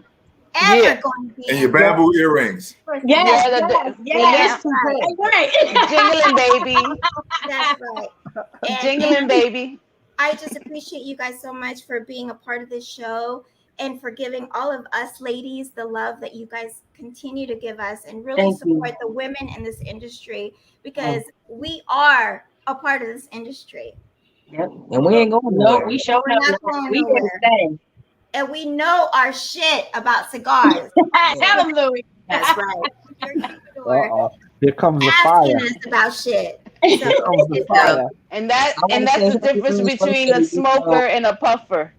And you're going to be and your bamboo earrings. Yes. Right. Jingling, baby. That's right. Jingling, baby. I just appreciate you guys so much for being a part of this show and for giving all of us ladies the love that you guys continue to give us, and really support the women in this industry, because we are a part of this industry. Yep. And we ain't going nowhere. We showing up. We here to stay. And we know our shit about cigars. Tell them, Louis. That's right. Here comes the asking fire. us about shit. Here comes the fire. And that's the difference between a smoker and a puffer.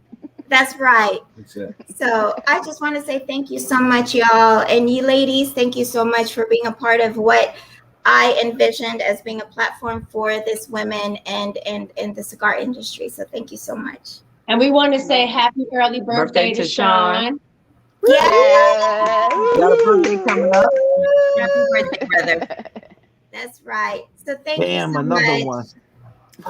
That's right. So I just want to say thank you so much, y'all. And you ladies, thank you so much for being a part of what I envisioned as being a platform for this women and the cigar industry. So thank you so much. And we want to say happy early birthday to Sean. Yeah. Got a birthday coming up. Happy birthday, brother. That's right. So thank you so another much. one.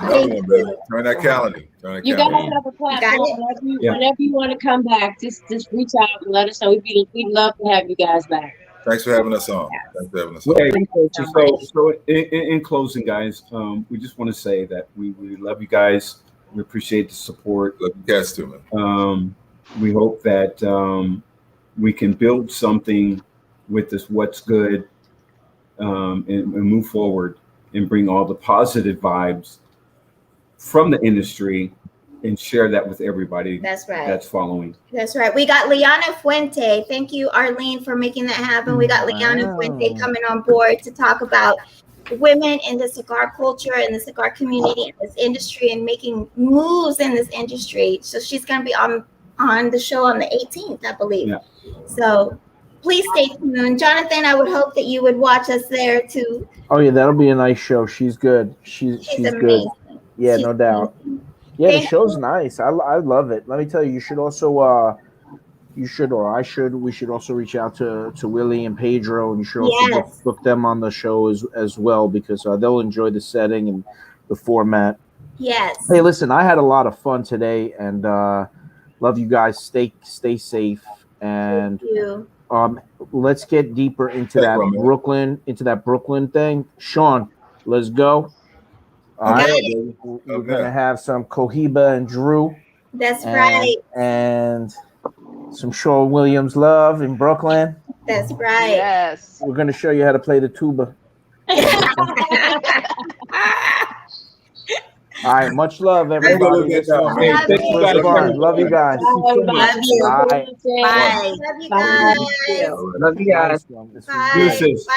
Turn that calendar. You guys have a platform. Whenever you want to come back, just reach out and let us know. We'd love to have you guys back. Thanks for having us on. So in closing, guys, we just want to say that we love you guys. We appreciate the support. Love you guys too, man. We hope that we can build something with this What's Good and move forward and bring all the positive vibes from the industry and share that with everybody. That's right. That's following. That's right. We got Liana Fuente. Thank you, Arlene, for making that happen. We got Liana Fuente coming on board to talk about women in the cigar culture and the cigar community in this industry and making moves in this industry. So she's going to be on the show on the 18th, I believe. Yeah. So please stay tuned. Jonathan, I would hope that you would watch us there too. Oh yeah, that'll be a nice show. She's good. She's amazing. good. Yeah, no doubt. Yeah, the Thank show's nice. I love it. Let me tell you, you should also you should, or I should, we should also reach out to Willie and Pedro, and you should also Yes. book them on the show as well, because they'll enjoy the setting and the format. Yes. Hey, listen, I had a lot of fun today, and love you guys. Stay safe, and Thank you. let's get deeper into Thank that you, man. Brooklyn thing. Sean, let's go. All Okay. right, baby. We're Okay. gonna have some Cohiba and Drew, That's right. and some Shaw Williams love in Brooklyn. That's right. Yes. We're gonna show you how to play the tuba. All right, much love, everybody. This was fun. Love you guys. Love you. Bye. Bye. Love you guys. Love you guys. Nice one. This was Bye. good. Deuces.